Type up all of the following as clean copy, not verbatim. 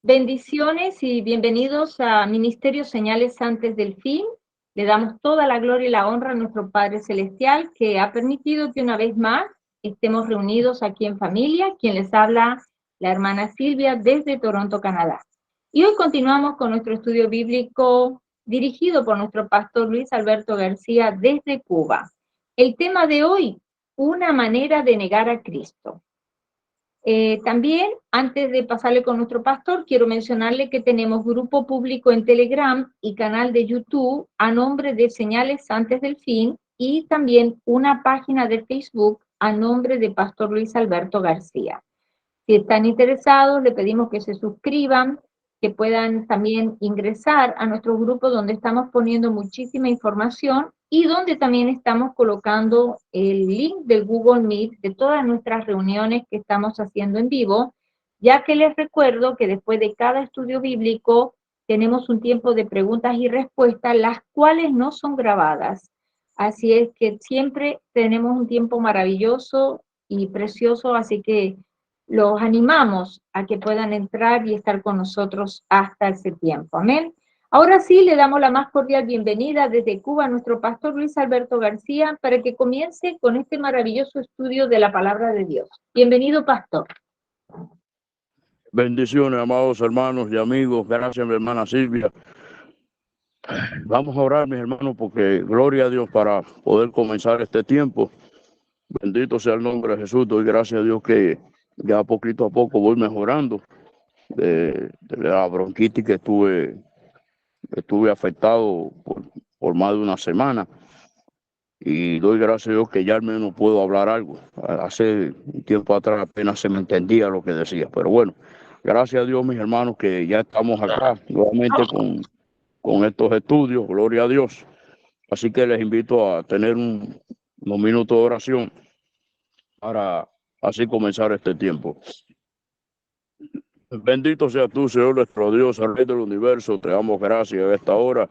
Bendiciones y bienvenidos a Ministerio Señales Antes del Fin. Le damos toda la gloria y la honra a nuestro Padre Celestial, que ha permitido que una vez más estemos reunidos aquí en familia. Quien les habla, la hermana Silvia, desde Toronto, Canadá. Y hoy continuamos con nuestro estudio bíblico dirigido por nuestro pastor Luis Alberto García desde Cuba. El tema de hoy, una manera de negar a Cristo. También, antes de pasarle con nuestro pastor, quiero mencionarle que tenemos grupo público en Telegram y canal de YouTube a nombre de Señales Antes del Fin, y también una página de Facebook a nombre de Pastor Luis Alberto García. Si están interesados, le pedimos que se suscriban, que puedan también ingresar a nuestro grupo, donde estamos poniendo muchísima información y donde también estamos colocando el link del Google Meet de todas nuestras reuniones que estamos haciendo en vivo, ya que les recuerdo que después de cada estudio bíblico tenemos un tiempo de preguntas y respuestas, las cuales no son grabadas. Así es que siempre tenemos un tiempo maravilloso y precioso, así que los animamos a que puedan entrar y estar con nosotros hasta ese tiempo. Amén. Ahora sí, le damos la más cordial bienvenida desde Cuba a nuestro pastor Luis Alberto García para que comience con este maravilloso estudio de la palabra de Dios. Bienvenido, pastor. Bendiciones, amados hermanos y amigos. Gracias, mi hermana Silvia. Vamos a orar, mis hermanos, porque gloria a Dios para poder comenzar este tiempo. Bendito sea el nombre de Jesús. Doy gracias a Dios que ya poquito a poco voy mejorando de la bronquitis que estuve afectado por más de una semana. Y doy gracias a Dios que ya al menos puedo hablar algo. Hace un tiempo atrás apenas se me entendía lo que decía. Pero bueno, gracias a Dios, mis hermanos, que ya estamos acá nuevamente con estos estudios. Gloria a Dios. Así que les invito a tener unos minutos de oración para así comenzar este tiempo. Bendito sea tú, Señor nuestro Dios, el Rey del universo. Te damos gracias a esta hora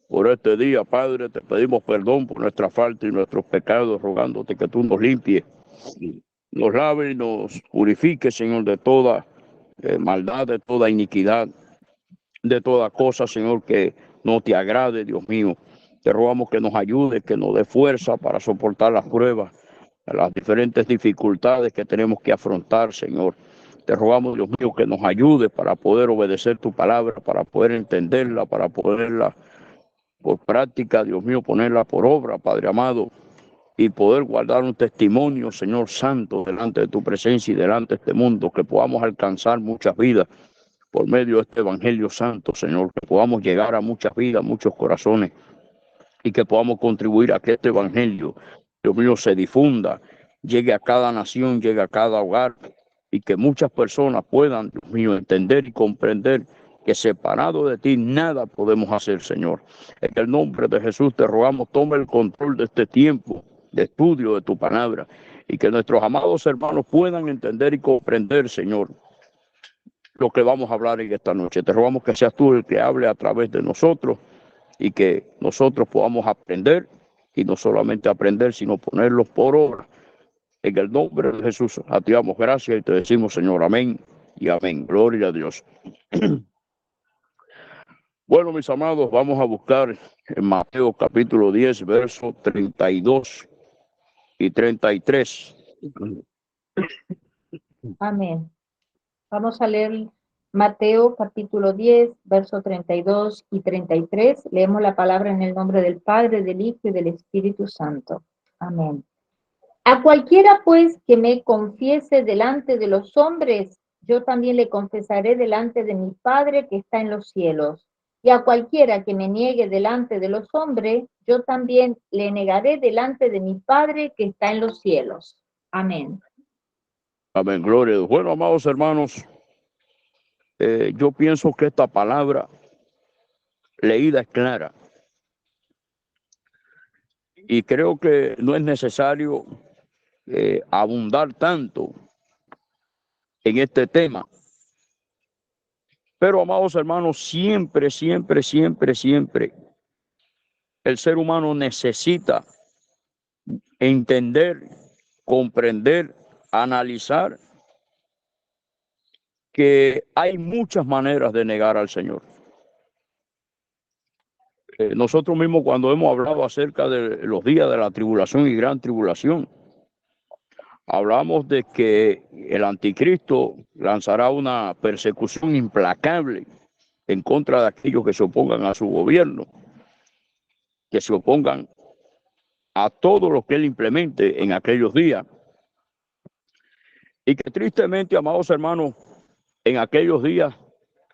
por este día, Padre. Te pedimos perdón por nuestra falta y nuestros pecados, rogándote que tú nos limpies, nos laves y nos purifiques, Señor, de toda maldad, de toda iniquidad, de toda cosa, Señor, que no te agrade, Dios mío. Te rogamos que nos ayude, que nos dé fuerza para soportar las pruebas, las diferentes dificultades que tenemos que afrontar, Señor. Te rogamos, Dios mío, que nos ayude para poder obedecer tu palabra, para poder entenderla, para poderla por práctica, Dios mío, ponerla por obra, Padre amado, y poder guardar un testimonio, Señor Santo, delante de tu presencia y delante de este mundo, que podamos alcanzar muchas vidas por medio de este Evangelio Santo, Señor, que podamos llegar a muchas vidas, muchos corazones, y que podamos contribuir a que este Evangelio, Dios mío, se difunda, llegue a cada nación, llegue a cada hogar, y que muchas personas puedan, Dios mío, entender y comprender que separado de ti nada podemos hacer, Señor. En el nombre de Jesús te rogamos, toma el control de este tiempo de estudio de tu palabra, y que nuestros amados hermanos puedan entender y comprender, Señor, lo que vamos a hablar en esta noche. Te rogamos que seas tú el que hable a través de nosotros, y que nosotros podamos aprender, y no solamente aprender, sino ponerlos por obra. En el nombre de Jesús, a ti damos gracias y te decimos, Señor, amén y amén. Gloria a Dios. Bueno, mis amados, vamos a buscar en Mateo capítulo 10, versos 32 y 33. Amén. Vamos a leer Mateo capítulo 10, versos 32 y 33. Leemos la palabra en el nombre del Padre, del Hijo y del Espíritu Santo. Amén. A cualquiera, pues, que me confiese delante de los hombres, yo también le confesaré delante de mi Padre que está en los cielos. Y a cualquiera que me niegue delante de los hombres, yo también le negaré delante de mi Padre que está en los cielos. Amén. Amén, gloria a Dios. Bueno, amados hermanos, yo pienso que esta palabra leída es clara. Y creo que no es necesario abundar tanto en este tema. Pero, amados hermanos, siempre el ser humano necesita entender, comprender, analizar que hay muchas maneras de negar al Señor. Nosotros mismos, cuando hemos hablado acerca de los días de la tribulación y gran tribulación, hablamos de que el anticristo lanzará una persecución implacable en contra de aquellos que se opongan a su gobierno, que se opongan a todo lo que él implemente en aquellos días. Y que tristemente, amados hermanos, en aquellos días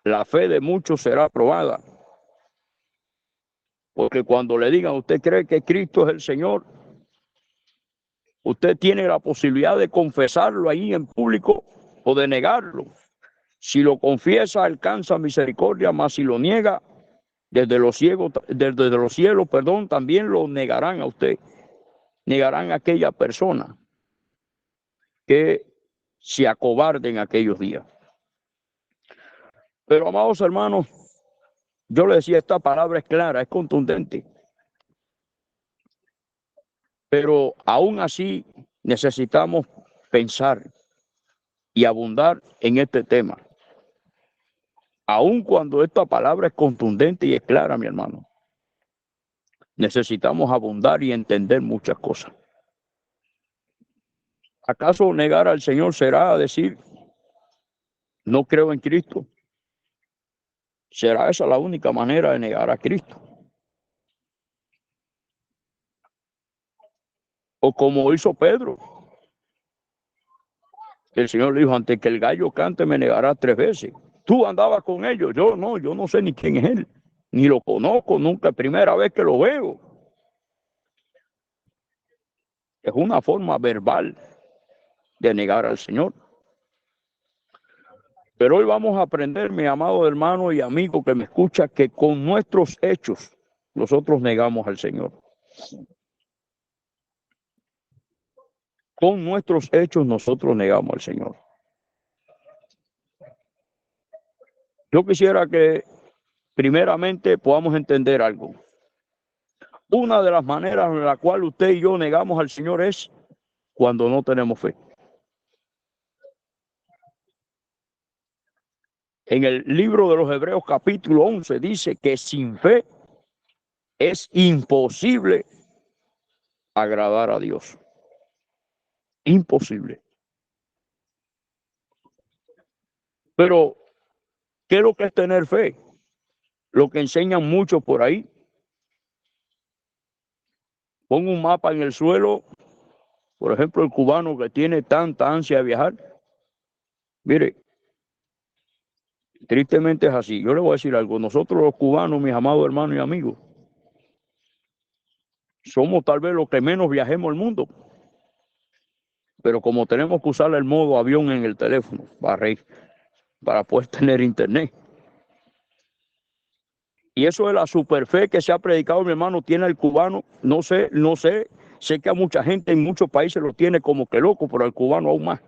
la fe de muchos será probada. Porque cuando le digan, ¿usted cree que Cristo es el Señor? Usted tiene la posibilidad de confesarlo ahí en público o de negarlo. Si lo confiesa, alcanza misericordia, mas si lo niega, desde los cielos, también lo negarán a usted. Negarán a aquella persona que se acobarde en aquellos días. Pero, amados hermanos, yo le decía, esta palabra es clara, es contundente. Pero aún así necesitamos pensar y abundar en este tema. Aun cuando esta palabra es contundente y es clara, mi hermano, necesitamos abundar y entender muchas cosas. ¿Acaso negar al Señor será decir, no creo en Cristo? ¿Será esa la única manera de negar a Cristo? O como hizo Pedro, el Señor le dijo, antes que el gallo cante me negará 3 veces. Tú andabas con ellos, yo no sé ni quién es él, ni lo conozco, nunca, primera vez que lo veo. Es una forma verbal de negar al Señor. Pero hoy vamos a aprender, mi amado hermano y amigo que me escucha, que con nuestros hechos nosotros negamos al Señor. Con nuestros hechos nosotros negamos al Señor. Yo quisiera que primeramente podamos entender algo. Una de las maneras en la cual usted y yo negamos al Señor es cuando no tenemos fe. En el libro de los Hebreos capítulo 11 dice que sin fe es imposible agradar a Dios. Imposible. Pero, ¿qué es lo que es tener fe? Lo que enseñan muchos por ahí. Pon un mapa en el suelo, por ejemplo, el cubano que tiene tanta ansia de viajar. Mire, tristemente es así. Yo le voy a decir algo. Nosotros los cubanos, mis amados hermanos y amigos, somos tal vez los que menos viajemos al mundo. Pero como tenemos que usar el modo avión en el teléfono para poder tener internet. Y eso es la superfe que se ha predicado, mi hermano, tiene el cubano. No sé, sé que a mucha gente en muchos países lo tiene como que loco, pero el cubano aún más.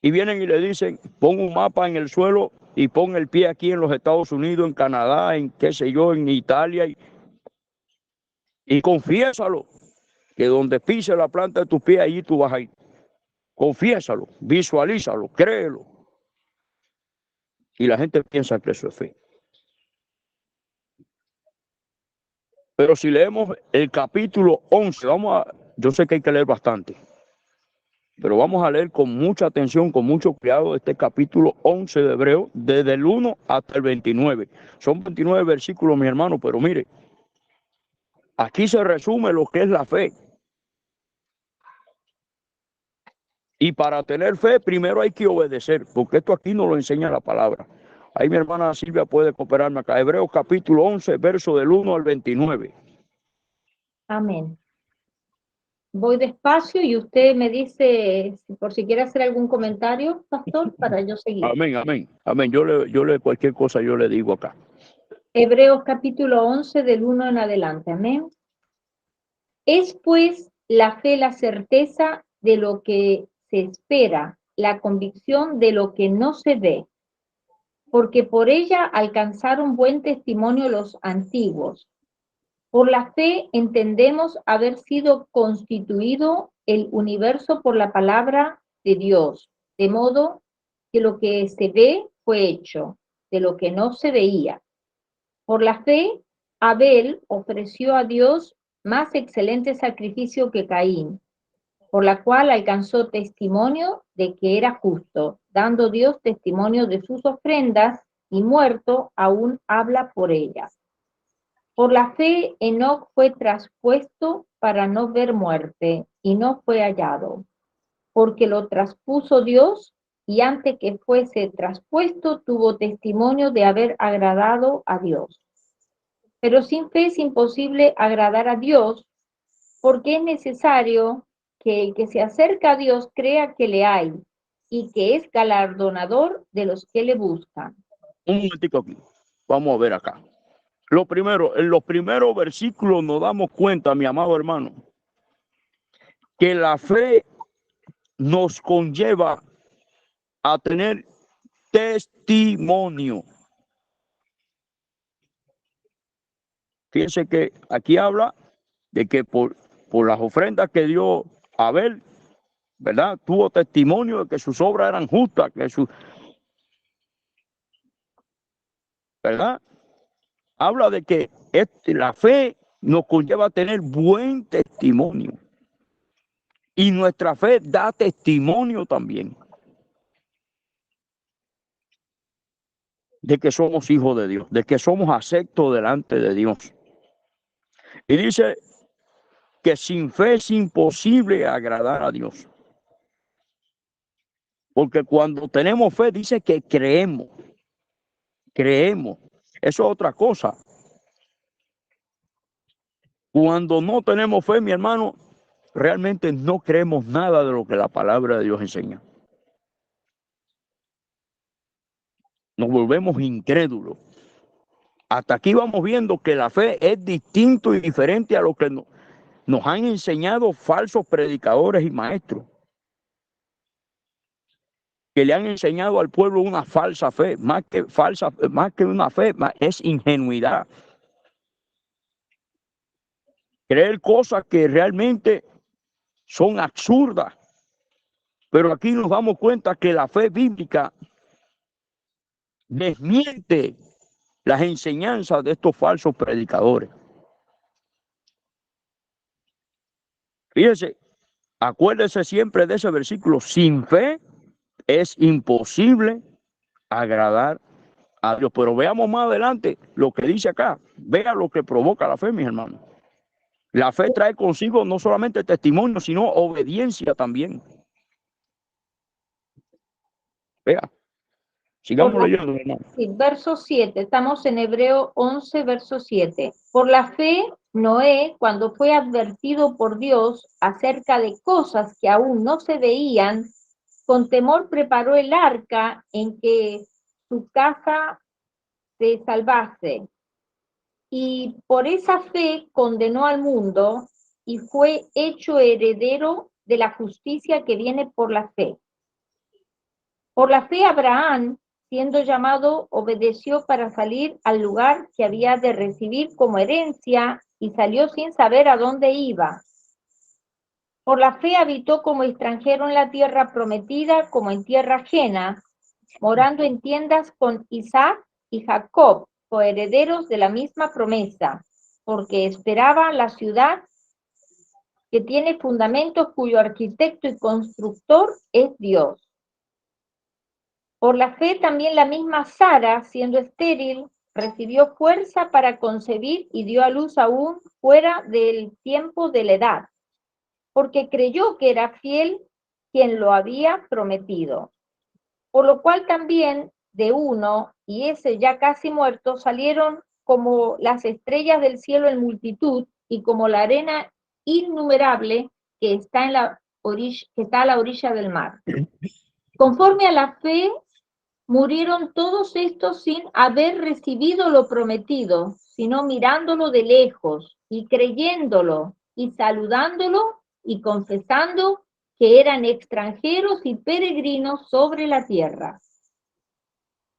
Y vienen y le dicen, pon un mapa en el suelo y pon el pie aquí en los Estados Unidos, en Canadá, en qué sé yo, en Italia, y confiésalo, que donde pise la planta de tu pie, allí tú vas a ir. Confiésalo, visualízalo, créelo. Y la gente piensa que eso es fe. Pero si leemos el capítulo 11, yo sé que hay que leer bastante, pero vamos a leer con mucha atención, con mucho cuidado este capítulo 11 de Hebreo, desde el 1 hasta el 29. Son 29 versículos, mi hermano, pero mire, aquí se resume lo que es la fe. Y para tener fe, primero hay que obedecer, porque esto aquí no lo enseña la palabra. Ahí mi hermana Silvia puede cooperarme acá. Hebreos capítulo 11, verso del 1 al 29. Amén. Voy despacio y usted me dice por si quiere hacer algún comentario, pastor, para yo seguir. Amén, amén, amén. Yo le cualquier cosa yo le digo acá. Hebreos capítulo 11 del 1 en adelante, amén. Es pues la fe la certeza de lo que se espera, la convicción de lo que no se ve, porque por ella alcanzaron buen testimonio los antiguos. Por la fe entendemos haber sido constituido el universo por la palabra de Dios, de modo que lo que se ve fue hecho de lo que no se veía. Por la fe, Abel ofreció a Dios más excelente sacrificio que Caín, por la cual alcanzó testimonio de que era justo, dando Dios testimonio de sus ofrendas, y muerto aún habla por ellas. Por la fe, Enoc fue traspuesto para no ver muerte, y no fue hallado, porque lo traspuso Dios, y antes que fuese traspuesto tuvo testimonio de haber agradado a Dios. Pero sin fe es imposible agradar a Dios, porque es necesario que el que se acerca a Dios crea que le hay y que es galardonador de los que le buscan. Un momentico aquí. Vamos a ver acá. Lo primero, en los primeros versículos nos damos cuenta, mi amado hermano, que la fe nos conlleva a tener testimonio. Fíjense que aquí habla de que por las ofrendas que dio Abel, ¿verdad? Tuvo testimonio de que sus obras eran justas, ¿verdad? Habla de que la fe nos conlleva a tener buen testimonio. Y nuestra fe da testimonio también de que somos hijos de Dios, de que somos aceptos delante de Dios. Y dice que sin fe es imposible agradar a Dios. Porque cuando tenemos fe, dice que creemos. Creemos. Eso es otra cosa. Cuando no tenemos fe, mi hermano, realmente no creemos nada de lo que la palabra de Dios enseña. Nos volvemos incrédulos. Hasta aquí vamos viendo que la fe es distinto y diferente a lo que nos han enseñado falsos predicadores y maestros, que le han enseñado al pueblo una falsa fe, más que una fe, es ingenuidad. Creer cosas que realmente son absurdas. Pero aquí nos damos cuenta que la fe bíblica desmiente las enseñanzas de estos falsos predicadores. Fíjese, acuérdese siempre de ese versículo: sin fe es imposible agradar a Dios. Pero veamos más adelante lo que dice acá. Vea lo que provoca la fe, mis hermanos. La fe trae consigo no solamente testimonio, sino obediencia también. Vea, sigamos leyendo, hermano. Sí, verso 7, estamos en Hebreo 11, verso 7. Por la fe, Noé, cuando fue advertido por Dios acerca de cosas que aún no se veían, con temor preparó el arca en que su casa se salvase. Y por esa fe condenó al mundo y fue hecho heredero de la justicia que viene por la fe. Por la fe Abraham, siendo llamado, obedeció para salir al lugar que había de recibir como herencia y salió sin saber a dónde iba. Por la fe habitó como extranjero en la tierra prometida, como en tierra ajena, morando en tiendas con Isaac y Jacob, coherederos de la misma promesa, porque esperaba la ciudad que tiene fundamentos, cuyo arquitecto y constructor es Dios. Por la fe también la misma Sara, siendo estéril, recibió fuerza para concebir y dio a luz aún fuera del tiempo de la edad, porque creyó que era fiel quien lo había prometido. Por lo cual también de uno, y ese ya casi muerto, salieron como las estrellas del cielo en multitud y como la arena innumerable que está a la orilla del mar. Conforme a la fe, murieron todos estos sin haber recibido lo prometido, sino mirándolo de lejos y creyéndolo y saludándolo y confesando que eran extranjeros y peregrinos sobre la tierra.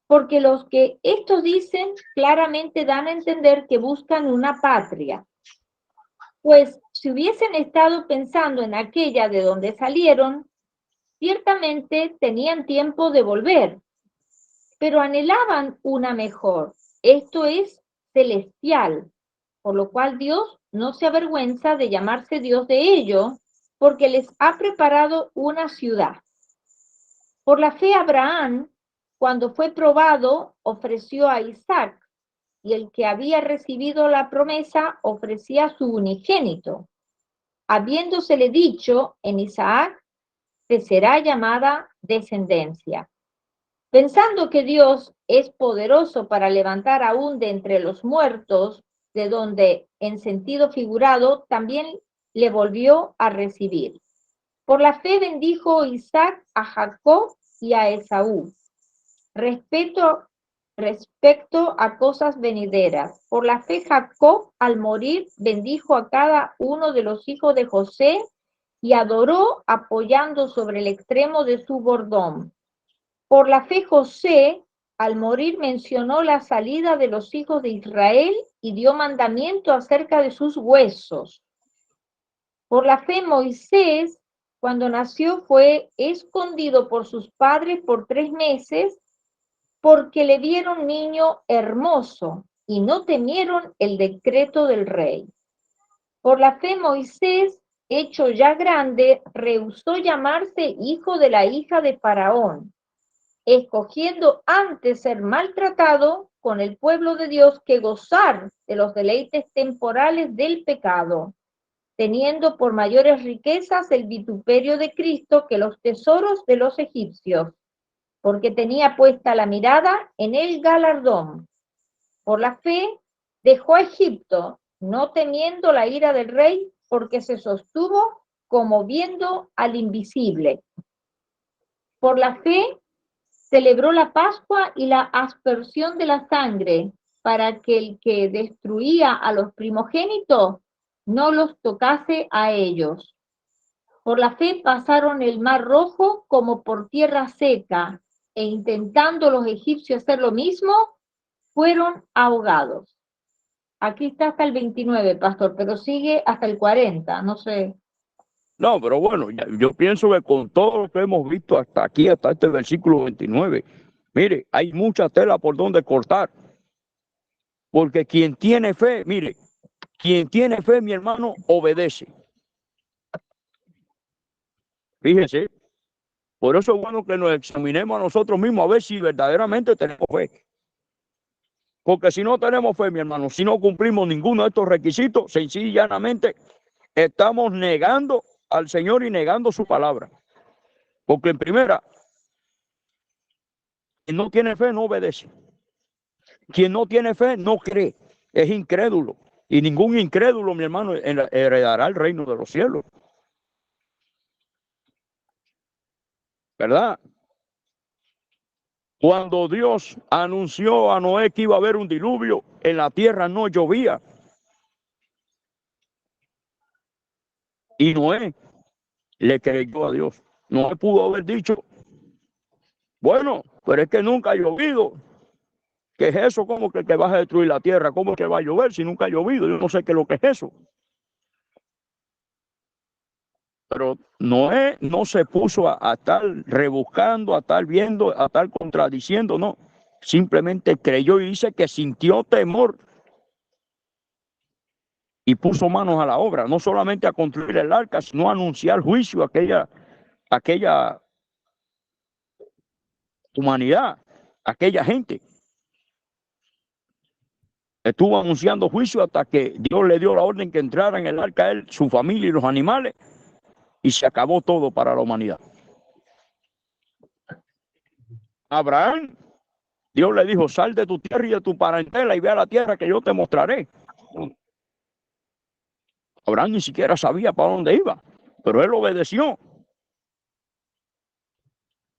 Porque los que estos dicen claramente dan a entender que buscan una patria. Pues si hubiesen estado pensando en aquella de donde salieron, Ciertamente tenían tiempo de volver, pero anhelaban una mejor, esto es celestial, por lo cual Dios no se avergüenza de llamarse Dios de ellos, porque les ha preparado una ciudad. Por la fe Abraham, cuando fue probado, ofreció a Isaac, y el que había recibido la promesa ofrecía su unigénito, habiéndosele dicho: en Isaac te será llamada descendencia. Pensando que Dios es poderoso para levantar aún de entre los muertos, de donde, en sentido figurado, también le volvió a recibir. Por la fe bendijo Isaac a Jacob y a Esaú. Respecto a cosas venideras, por la fe Jacob al morir bendijo a cada uno de los hijos de José y adoró apoyando sobre el extremo de su bordón. Por la fe José al morir mencionó la salida de los hijos de Israel y dio mandamiento acerca de sus huesos. Por la fe Moisés, cuando nació, fue escondido por sus padres por 3 meses, porque le vieron niño hermoso y no temieron el decreto del rey. Por la fe Moisés, hecho ya grande, rehusó llamarse hijo de la hija de Faraón, escogiendo antes ser maltratado con el pueblo de Dios que gozar de los deleites temporales del pecado, teniendo por mayores riquezas el vituperio de Cristo que los tesoros de los egipcios, porque tenía puesta la mirada en el galardón. Por la fe dejó a Egipto, no temiendo la ira del rey, porque se sostuvo como viendo al invisible. Por la fe celebró la Pascua y la aspersión de la sangre, para que el que destruía a los primogénitos no los tocase a ellos. Por la fe pasaron el mar Rojo como por tierra seca, e intentando los egipcios hacer lo mismo, fueron ahogados. Aquí está hasta el 29, pastor, pero sigue hasta el 40, no sé. No, pero bueno, yo pienso que con todo lo que hemos visto hasta aquí, hasta este versículo 29, mire, hay mucha tela por donde cortar. Porque quien tiene fe, mire, quien tiene fe, mi hermano, obedece. Fíjese, por eso es bueno que nos examinemos a nosotros mismos a ver si verdaderamente tenemos fe. Porque si no tenemos fe, mi hermano, si no cumplimos ninguno de estos requisitos, sencillamente estamos negando al Señor y negando su palabra. Porque en primera, quien no tiene fe no obedece. Quien no tiene fe no cree, es incrédulo. Y ningún incrédulo, mi hermano, heredará el reino de los cielos. ¿Verdad? Cuando Dios anunció a Noé que iba a haber un diluvio, en la tierra no llovía. Y Noé le creyó a Dios. Noé pudo haber dicho, bueno, pero es que nunca ha llovido. ¿Qué es eso? ¿Cómo que vas a destruir la tierra? ¿Cómo que va a llover si nunca ha llovido? Yo no sé qué es lo que es eso. Pero Noé no se puso a estar rebuscando, a estar viendo, a estar contradiciendo, no. Simplemente creyó y dice que sintió temor y puso manos a la obra, no solamente a construir el arca, sino a anunciar juicio a aquella humanidad, a aquella gente. Estuvo anunciando juicio hasta que Dios le dio la orden que entrara en el arca él, su familia y los animales, y se acabó todo para la humanidad. Abraham, Dios le dijo, sal de tu tierra y de tu parentela y ve a la tierra que yo te mostraré. Abraham ni siquiera sabía para dónde iba, pero él obedeció.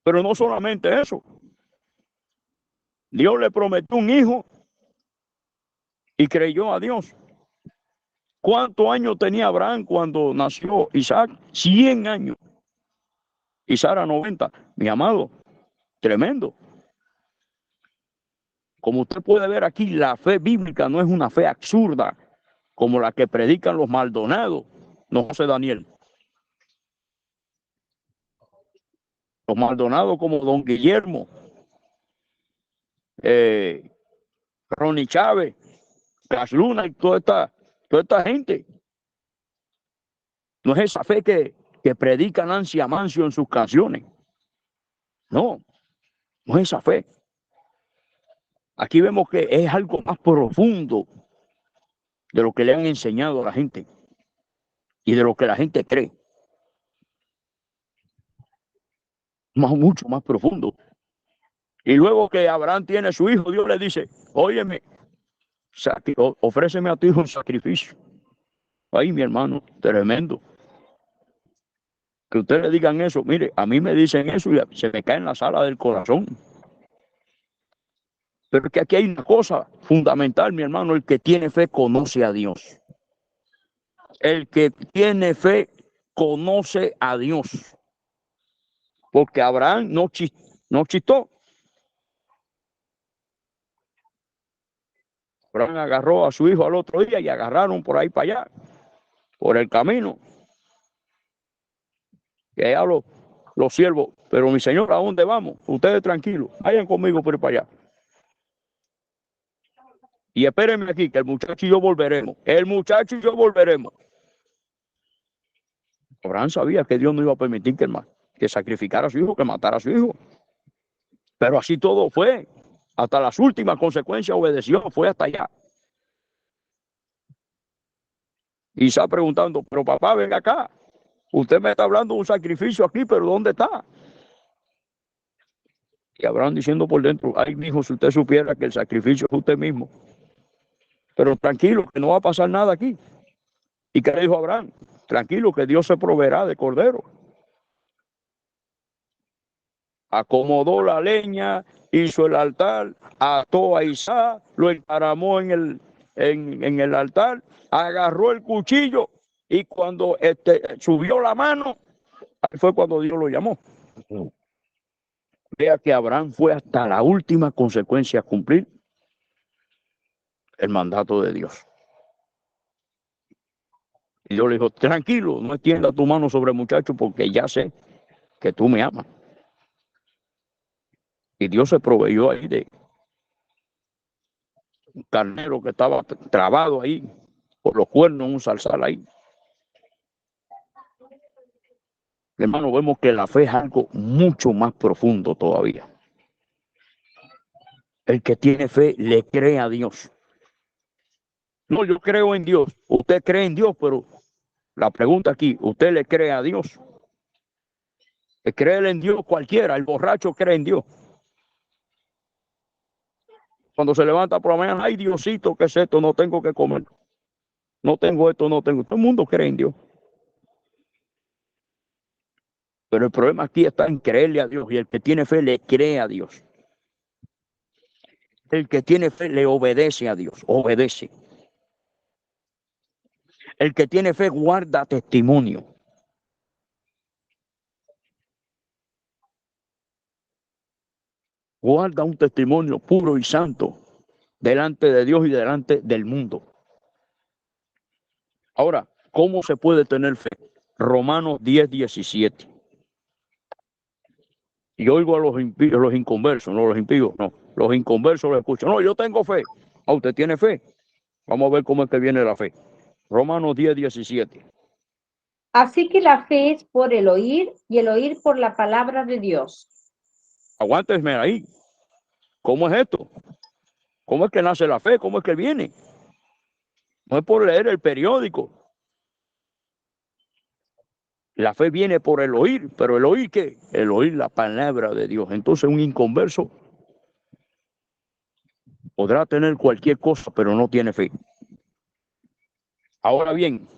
Pero no solamente eso. Dios le prometió un hijo y creyó a Dios. ¿Cuántos años tenía Abraham cuando nació Isaac? 100 años. Y Sara 90. Mi amado, tremendo. Como usted puede ver aquí, la fe bíblica no es una fe absurda como la que predican los Maldonados. No, José Daniel. Los Maldonados como don Guillermo, Ronnie Chávez, Gas Luna y toda esta gente. No es esa fe que predica Nancy Amancio en sus canciones. No, no es esa fe. Aquí vemos que es algo más profundo de lo que le han enseñado a la gente y de lo que la gente cree. Mucho más profundo. Y luego que Abraham tiene a su hijo, Dios le dice, óyeme, ofréceme a tu hijo un sacrificio. Ay, mi hermano, tremendo. Que ustedes le digan eso, mire, a mí me dicen eso y se me cae en la sala del corazón. Pero es que aquí hay una cosa fundamental, mi hermano, el que tiene fe conoce a Dios. El que tiene fe conoce a Dios. Porque Abraham no chistó. Abraham agarró a su hijo al otro día y agarraron por ahí para allá, por el camino. Y allá los siervos, pero mi señor, ¿a dónde vamos? Ustedes tranquilos, vayan conmigo por ahí para allá. Y espérenme aquí, que el muchacho y yo volveremos. El muchacho y yo volveremos. Abraham sabía que Dios no iba a permitir que sacrificara a su hijo, que matara a su hijo. Pero así todo fue. Hasta las últimas consecuencias obedeció, fue hasta allá. Y está preguntando, pero papá, venga acá. Usted me está hablando de un sacrificio aquí, pero ¿dónde está? Y Abraham diciendo por dentro, ay, mijo, si usted supiera que el sacrificio es usted mismo. Pero tranquilo, que no va a pasar nada aquí. ¿Y qué le dijo Abraham? Tranquilo, que Dios se proveerá de cordero. Acomodó la leña, hizo el altar, ató a Isaac, lo encaramó en el altar, agarró el cuchillo y cuando subió la mano, ahí fue cuando Dios lo llamó. Vea que Abraham fue hasta la última consecuencia a cumplir el mandato de Dios. Y Dios le dijo, tranquilo, no extienda tu mano sobre el muchacho porque ya sé que tú me amas. Y Dios se proveyó ahí de un carnero que estaba trabado ahí por los cuernos en un zarzal ahí. Hermano, vemos que la fe es algo mucho más profundo todavía. El que tiene fe le cree a Dios. No, yo creo en Dios. Usted cree en Dios, pero la pregunta aquí, ¿usted le cree a Dios? Creer en Dios cualquiera, el borracho cree en Dios. Cuando se levanta por la mañana, ay Diosito, ¿qué es esto? No tengo que comer. No tengo esto, no tengo. Todo el mundo cree en Dios. Pero el problema aquí está en creerle a Dios y el que tiene fe le cree a Dios. El que tiene fe le obedece a Dios, obedece. El que tiene fe guarda testimonio. Guarda un testimonio puro y santo delante de Dios y delante del mundo. Ahora, ¿cómo se puede tener fe? Romanos 10:17. Y oigo a los impíos, los inconversos, no los impíos, no. Los inconversos los escucho. No, yo tengo fe. ¿Usted tiene fe? Vamos a ver cómo es que viene la fe. Romanos 10:17. Así que la fe es por el oír y el oír por la palabra de Dios. Aguántesme ahí. ¿Cómo es esto? ¿Cómo es que nace la fe? ¿Cómo es que viene? No es por leer el periódico. La fe viene por el oír, pero ¿el oír qué? El oír la palabra de Dios. Entonces un inconverso podrá tener cualquier cosa, pero no tiene fe. Ahora bien,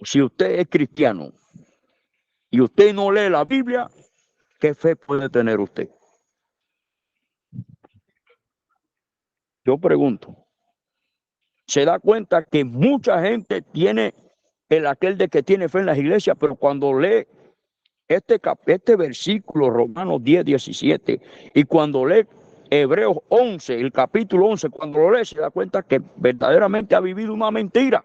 si usted es cristiano y usted no lee la Biblia, ¿qué fe puede tener usted? Yo pregunto. Se da cuenta que mucha gente tiene aquel de que tiene fe en las iglesias, pero cuando lee este versículo, Romanos 10:17, y cuando lee Hebreos 11, el capítulo 11, cuando lo lee, se da cuenta que verdaderamente ha vivido una mentira.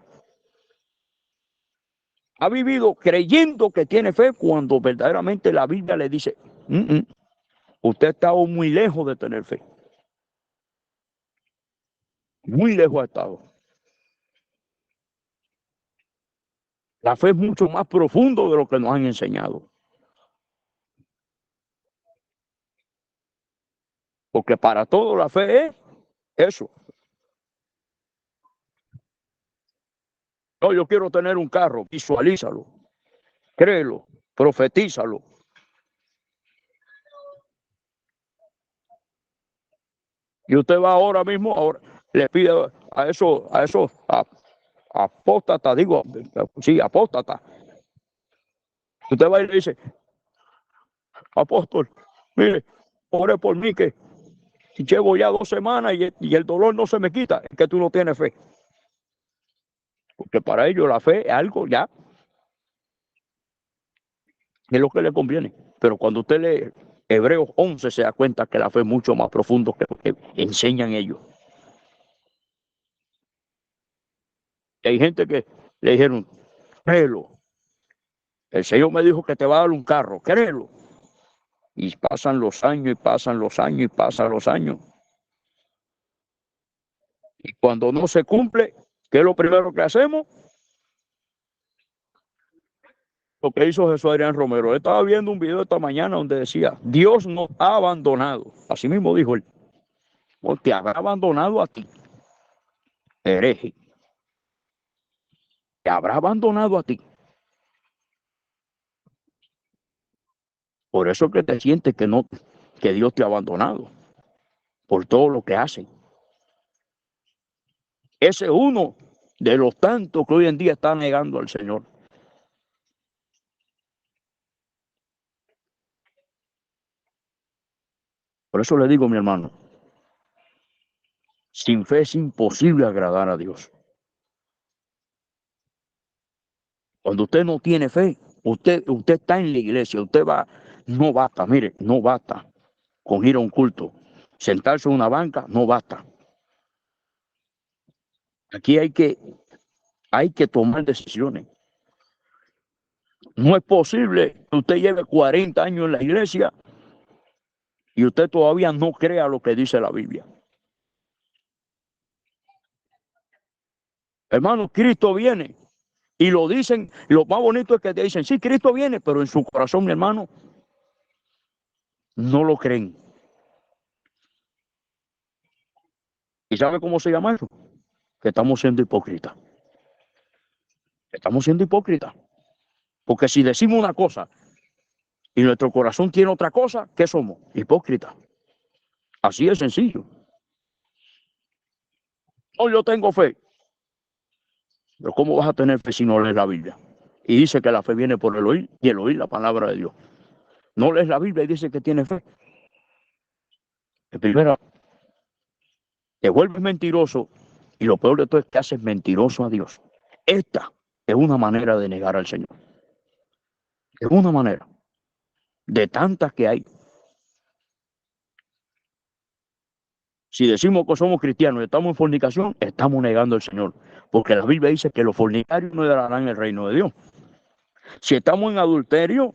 Ha vivido creyendo que tiene fe cuando verdaderamente la Biblia le dice, usted ha estado muy lejos de tener fe. Muy lejos ha estado. La fe es mucho más profundo de lo que nos han enseñado. Porque para todo la fe es eso. No, yo quiero tener un carro, visualízalo, créelo, profetízalo. Y usted va ahora mismo, ahora le pide a esos apóstatas, digo, sí, apóstatas. Usted va y le dice, apóstol, mire, ore por mí que llevo ya 2 semanas y el dolor no se me quita, es que tú no tienes fe. Porque para ellos la fe es algo ya, es lo que le conviene. Pero cuando usted lee Hebreos 11 se da cuenta que la fe es mucho más profundo que lo que enseñan ellos. Y hay gente que le dijeron, créelo. El Señor me dijo que te va a dar un carro, créelo. Y pasan los años y pasan los años y pasan los años. Y cuando no se cumple, ¿qué es lo primero que hacemos? Lo que hizo Jesús Adrián Romero. Él estaba viendo un video esta mañana donde decía, Dios nos ha abandonado. Así mismo dijo él. O te habrá abandonado a ti, hereje. Te habrá abandonado a ti. Por eso que te sientes que Dios te ha abandonado. Por todo lo que hacen. Ese es uno de los tantos que hoy en día está negando al Señor. Por eso le digo, mi hermano, sin fe es imposible agradar a Dios. Cuando usted no tiene fe, usted está en la iglesia, no basta, mire, no basta con ir a un culto. Sentarse en una banca, no basta. Aquí hay que tomar decisiones. No es posible que usted lleve 40 años en la iglesia y usted todavía no crea lo que dice la Biblia. Hermano, Cristo viene. Y lo dicen, lo más bonito es que te dicen, sí, Cristo viene, pero en su corazón, mi hermano, no lo creen. ¿Y sabe cómo se llama eso? Que estamos siendo hipócritas. Estamos siendo hipócritas. Porque si decimos una cosa y nuestro corazón tiene otra cosa, ¿qué somos? Hipócritas. Así es sencillo. No, yo tengo fe. Pero ¿cómo vas a tener fe si no lees la Biblia? Y dice que la fe viene por el oír y el oír la palabra de Dios. No lees la Biblia y dice que tienes fe. De primera, te vuelves mentiroso y lo peor de todo es que haces mentiroso a Dios. Esta es una manera de negar al Señor. Es una manera de tantas que hay. Si decimos que somos cristianos y estamos en fornicación, estamos negando al Señor. Porque la Biblia dice que los fornicarios no heredarán el reino de Dios. Si estamos en adulterio,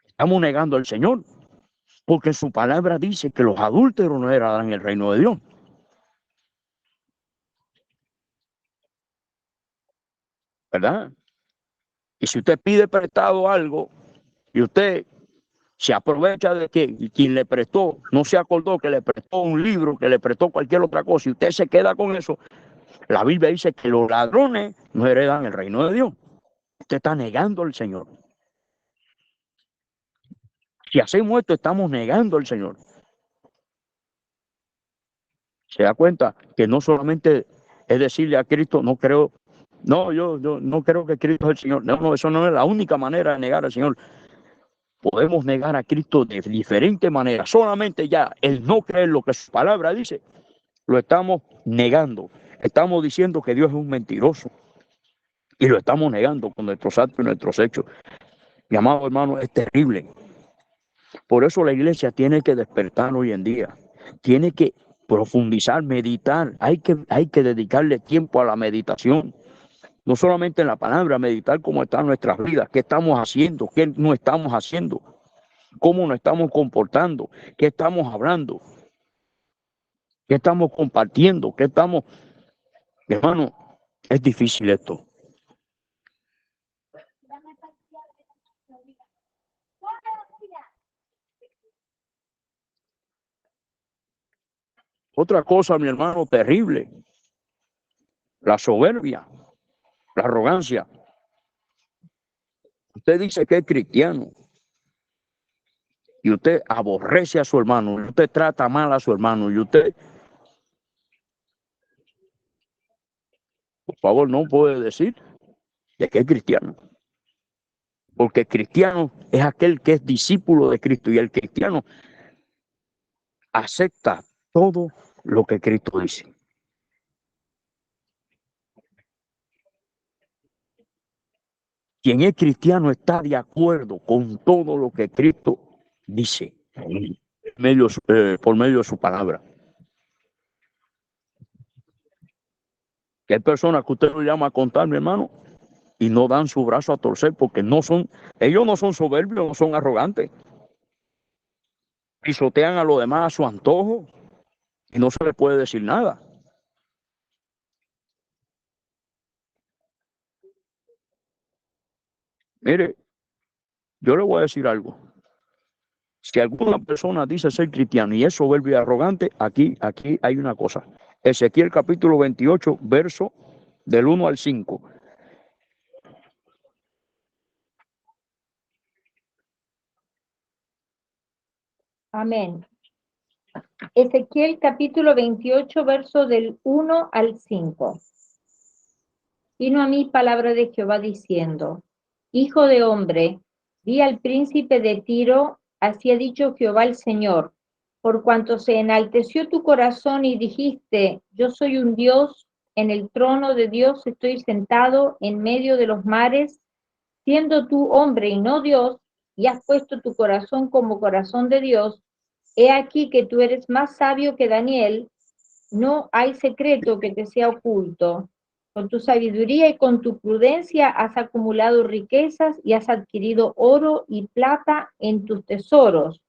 estamos negando al Señor. Porque su palabra dice que los adúlteros no heredarán el reino de Dios. ¿Verdad? Y si usted pide prestado algo y usted se aprovecha de que quien le prestó no se acordó que le prestó un libro, que le prestó cualquier otra cosa y usted se queda con eso, la Biblia dice que los ladrones no heredan el reino de Dios. Usted está negando al Señor. Si hacemos esto, estamos negando al Señor. Se da cuenta que no solamente es decirle a Cristo, no creo, no, yo no creo que Cristo es el Señor. No, eso no es la única manera de negar al Señor. Podemos negar a Cristo de diferentes maneras. Solamente ya el no creer lo que su palabra dice, lo estamos negando. Estamos diciendo que Dios es un mentiroso. Y lo estamos negando con nuestros actos y nuestros hechos. Mi amado hermano, es terrible. Por eso la iglesia tiene que despertar hoy en día. Tiene que profundizar, meditar. Hay que dedicarle tiempo a la meditación. No solamente en la palabra, meditar cómo están nuestras vidas, qué estamos haciendo, qué no estamos haciendo, cómo nos estamos comportando, qué estamos hablando, qué estamos compartiendo, qué estamos... Hermano, es difícil esto. Otra cosa, mi hermano, terrible, la soberbia, la arrogancia. Usted dice que es cristiano y usted aborrece a su hermano, y usted trata mal a su hermano, y usted, por favor, no puede decir de que es cristiano. Porque cristiano es aquel que es discípulo de Cristo, y el cristiano acepta todo lo que Cristo dice. Quien es cristiano está de acuerdo con todo lo que Cristo dice por medio de su palabra. Que hay personas que usted lo llama a contar, mi hermano, y no dan su brazo a torcer porque ellos no son soberbios, no son arrogantes. Pisotean a los demás a su antojo y no se les puede decir nada. Mire, yo le voy a decir algo. Si alguna persona dice ser cristiano y es soberbio y arrogante, aquí hay una cosa. Ezequiel capítulo 28, verso del 1 al 5. Amén. Ezequiel capítulo 28, verso del 1 al 5. Vino a mí palabra de Jehová diciendo: Hijo de hombre, di al príncipe de Tiro, así ha dicho Jehová el Señor, por cuanto se enalteció tu corazón y dijiste: yo soy un Dios, en el trono de Dios estoy sentado en medio de los mares, siendo tú hombre y no Dios, y has puesto tu corazón como corazón de Dios. He aquí que tú eres más sabio que Daniel, no hay secreto que te sea oculto. Con tu sabiduría y con tu prudencia has acumulado riquezas y has adquirido oro y plata en tus tesoros.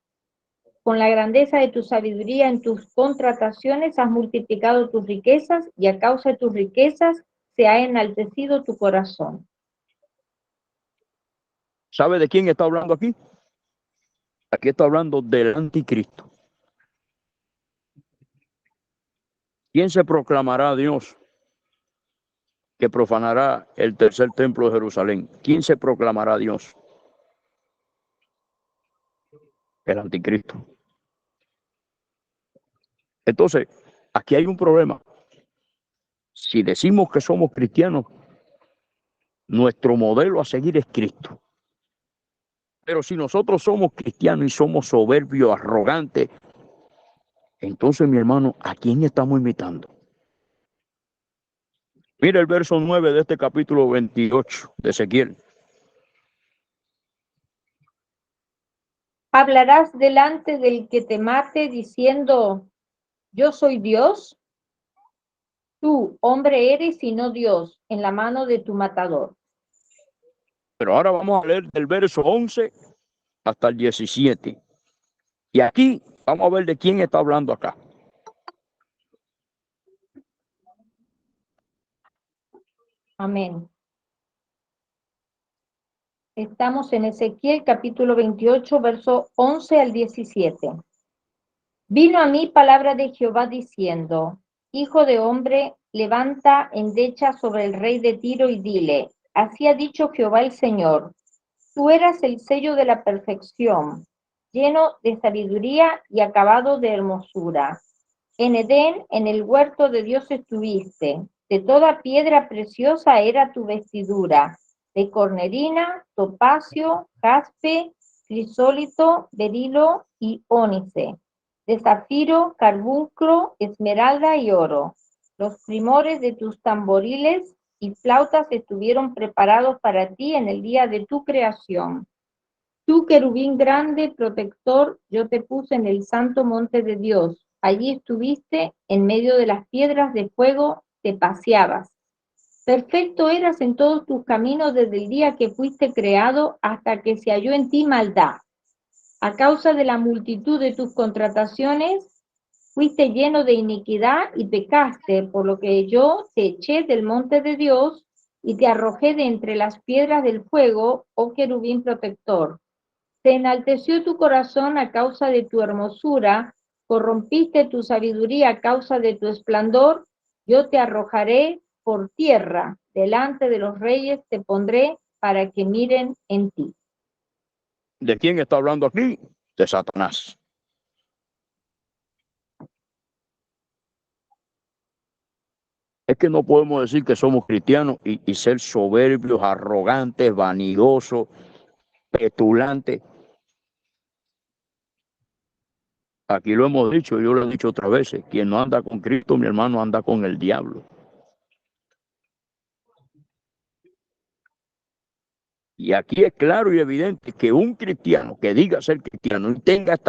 Con la grandeza de tu sabiduría en tus contrataciones has multiplicado tus riquezas, y a causa de tus riquezas se ha enaltecido tu corazón. ¿Sabe de quién está hablando aquí? Aquí está hablando del anticristo. ¿Quién se proclamará a Dios que profanará el tercer templo de Jerusalén? ¿Quién se proclamará a Dios? El anticristo. Entonces, aquí hay un problema. Si decimos que somos cristianos, nuestro modelo a seguir es Cristo. Pero si nosotros somos cristianos y somos soberbios, arrogantes, entonces, mi hermano, ¿a quién estamos imitando? Mira el verso 9 de este capítulo 28 de Ezequiel. ¿Hablarás delante del que te mate diciendo: yo soy Dios? Tú, hombre eres y no Dios, en la mano de tu matador. Pero ahora vamos a leer del verso 11 hasta el 17. Y aquí vamos a ver de quién está hablando acá. Amén. Estamos en Ezequiel capítulo 28, verso 11 al 17. Vino a mí palabra de Jehová diciendo: Hijo de hombre, levanta endecha sobre el rey de Tiro y dile: así ha dicho Jehová el Señor, tú eras el sello de la perfección, lleno de sabiduría y acabado de hermosura. En Edén, en el huerto de Dios estuviste, de toda piedra preciosa era tu vestidura, de cornerina, topacio, jaspe, crisólito, berilo y ónice, de zafiro, carbunclo, esmeralda y oro. Los primores de tus tamboriles y flautas estuvieron preparados para ti en el día de tu creación. Tú, querubín grande, protector, yo te puse en el santo monte de Dios. Allí estuviste, en medio de las piedras de fuego, te paseabas. Perfecto eras en todos tus caminos desde el día que fuiste creado hasta que se halló en ti maldad. A causa de la multitud de tus contrataciones, fuiste lleno de iniquidad y pecaste, por lo que yo te eché del monte de Dios y te arrojé de entre las piedras del fuego, oh querubín protector. Se enalteció tu corazón a causa de tu hermosura, corrompiste tu sabiduría a causa de tu esplendor. Yo te arrojaré por tierra, delante de los reyes te pondré para que miren en ti. ¿De quién está hablando aquí? De Satanás. Es que no podemos decir que somos cristianos y ser soberbios, arrogantes, vanidosos, petulantes. Aquí lo hemos dicho, yo lo he dicho otras veces. Quien no anda con Cristo, mi hermano, anda con el diablo. Y aquí es claro y evidente que un cristiano que diga ser cristiano y tenga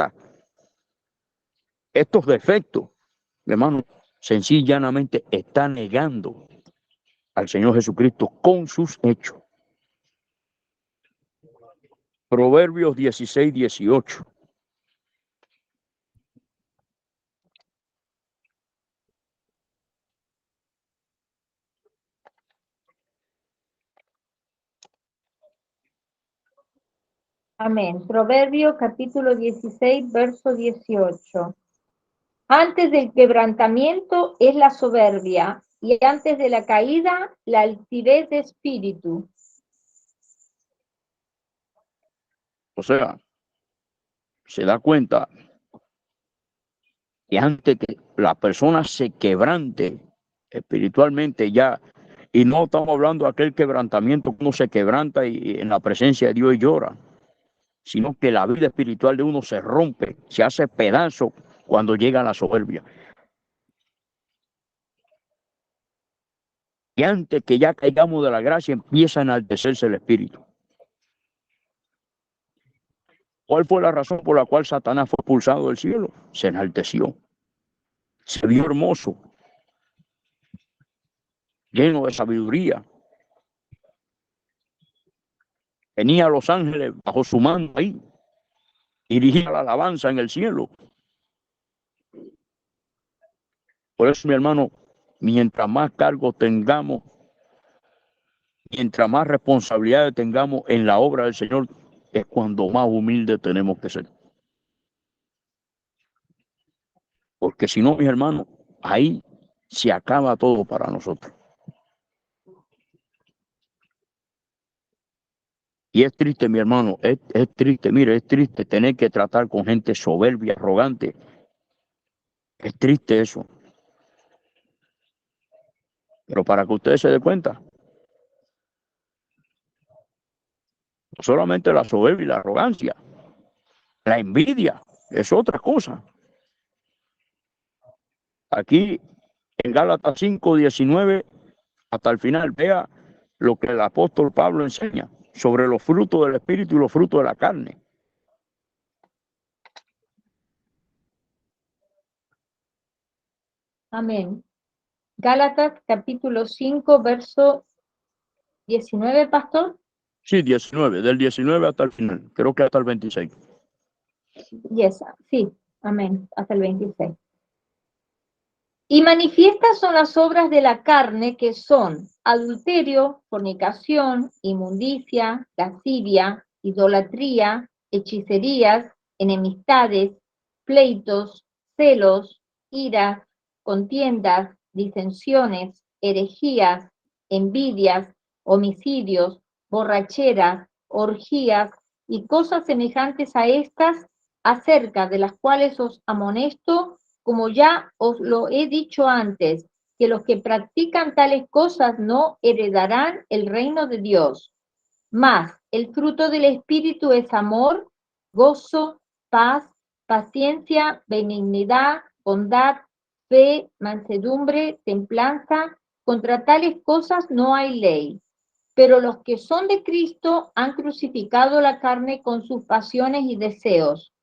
estos defectos, mi hermano, sencillamente está negando al Señor Jesucristo con sus hechos. Proverbios 16:18. Amén. Proverbio capítulo 16, verso 18. Antes del quebrantamiento es la soberbia, y antes de la caída, la altivez de espíritu. O sea, se da cuenta que antes que la persona se quebrante espiritualmente ya, y no estamos hablando de aquel quebrantamiento que uno se quebranta y en la presencia de Dios y llora, sino que la vida espiritual de uno se rompe, se hace pedazo cuando llega la soberbia. Y antes que ya caigamos de la gracia, empieza a enaltecerse el espíritu. ¿Cuál fue la razón por la cual Satanás fue expulsado del cielo? Se enalteció, se vio hermoso, lleno de sabiduría. Tenía a los ángeles bajo su mano ahí, dirigía la alabanza en el cielo. Por eso, mi hermano, mientras más cargo tengamos, mientras más responsabilidades tengamos en la obra del Señor, es cuando más humildes tenemos que ser. Porque si no, mis hermanos, ahí se acaba todo para nosotros. Y es triste, mi hermano, es triste, mire, es triste tener que tratar con gente soberbia, arrogante. Es triste eso. Pero para que ustedes se den cuenta, no solamente la soberbia y la arrogancia, la envidia es otra cosa. Aquí en Gálatas 5:19 hasta el final, vea lo que el apóstol Pablo enseña sobre los frutos del espíritu y los frutos de la carne. Amén. Gálatas capítulo 5, verso 19, pastor. Sí, 19, del 19 hasta el final, creo que hasta el 26. Yes, sí, amén, hasta el 26. Y manifiestas son las obras de la carne, que son adulterio, fornicación, inmundicia, lascivia, idolatría, hechicerías, enemistades, pleitos, celos, iras, contiendas, disensiones, herejías, envidias, homicidios, borracheras, orgías y cosas semejantes a estas, acerca de las cuales os amonesto, como ya os lo he dicho antes, que los que practican tales cosas no heredarán el reino de Dios. Mas el fruto del Espíritu es amor, gozo, paz, paciencia, benignidad, bondad, fe, mansedumbre, templanza. Contra tales cosas no hay ley. Pero los que son de Cristo han crucificado la carne con sus pasiones y deseos.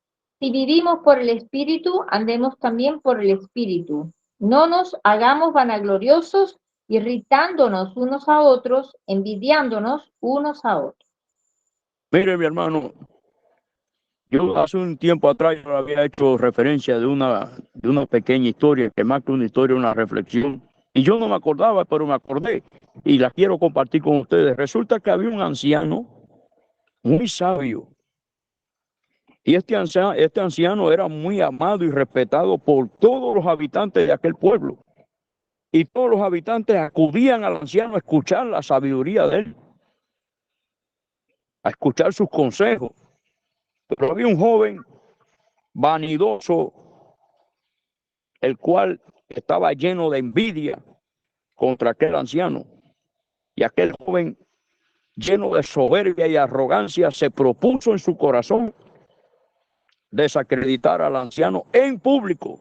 Si vivimos por el Espíritu, andemos también por el Espíritu. No nos hagamos vanagloriosos, irritándonos unos a otros, envidiándonos unos a otros. Mire, mi hermano, yo hace un tiempo atrás yo había hecho referencia de una pequeña historia, que más que una historia, una reflexión. Y yo no me acordaba, pero me acordé y la quiero compartir con ustedes. Resulta que había un anciano muy sabio. Y este anciano era muy amado y respetado por todos los habitantes de aquel pueblo. Y todos los habitantes acudían al anciano a escuchar la sabiduría de él, a escuchar sus consejos. Pero había un joven vanidoso, el cual estaba lleno de envidia contra aquel anciano. Y aquel joven, lleno de soberbia y arrogancia, se propuso en su corazón desacreditar al anciano en público.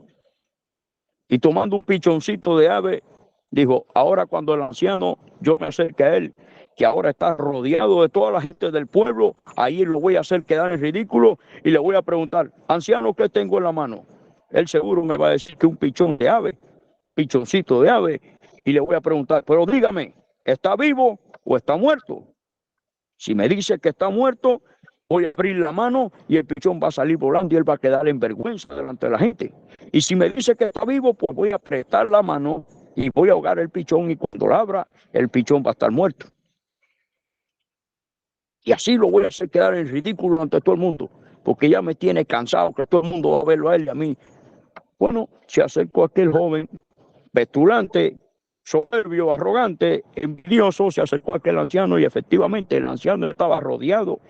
Y tomando un pichoncito de ave, dijo: ahora cuando el anciano, yo me acerque a él, que ahora está rodeado de toda la gente del pueblo, ahí lo voy a hacer quedar en ridículo y le voy a preguntar: anciano, ¿qué tengo en la mano? Él seguro me va a decir que un pichón de ave, pichoncito de ave, y le voy a preguntar: pero dígame, ¿está vivo o está muerto? Si me dice que está muerto, voy a abrir la mano y el pichón va a salir volando y él va a quedar en vergüenza delante de la gente. Y si me dice que está vivo, pues voy a apretar la mano y voy a ahogar el pichón, y cuando la abra, el pichón va a estar muerto. Y así lo voy a hacer quedar en ridículo ante todo el mundo, porque ya me tiene cansado que todo el mundo va a verlo a él y a mí. Bueno, se acercó aquel joven petulante, soberbio, arrogante, envidioso, se acercó a aquel anciano y efectivamente el anciano estaba rodeado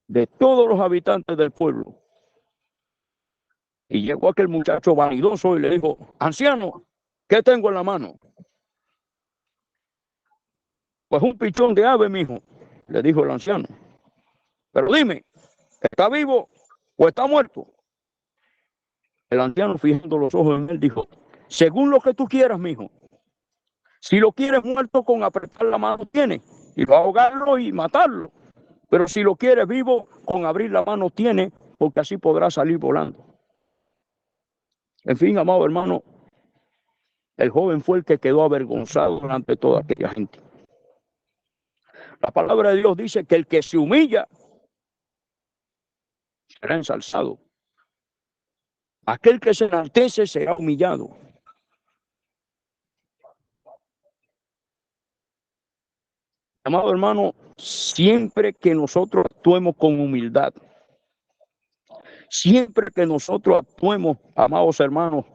de todos los habitantes del pueblo. Y llegó aquel muchacho vanidoso y le dijo: anciano, ¿qué tengo en la mano? Pues un pichón de ave, mijo, le dijo el anciano. Pero dime, ¿está vivo o está muerto? El anciano, fijando los ojos en él, dijo: según lo que tú quieras, mijo. Si lo quieres muerto, con apretar la mano tiene, y va a ahogarlo y matarlo. Pero si lo quieres vivo, con abrir la mano tiene, porque así podrá salir volando. En fin, amado hermano, el joven fue el que quedó avergonzado delante de toda aquella gente. La palabra de Dios dice que el que se humilla será ensalzado. Aquel que se enaltece será humillado. Amado hermano, siempre que nosotros actuemos con humildad, siempre que nosotros actuemos, amados hermanos,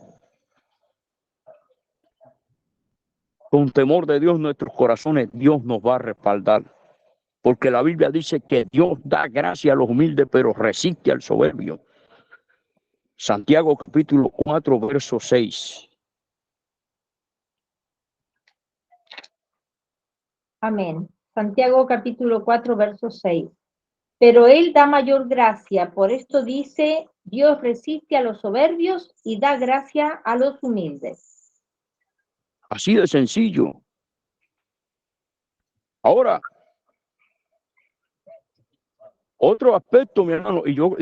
con temor de Dios, nuestros corazones, Dios nos va a respaldar. Porque la Biblia dice que Dios da gracia a los humildes, pero resiste al soberbio. Santiago capítulo 4, verso 6. Amén. Santiago capítulo 4, verso 6. Pero Él da mayor gracia, por esto dice: Dios resiste a los soberbios y da gracia a los humildes. Así de sencillo. Ahora, otro aspecto, mi hermano, y luego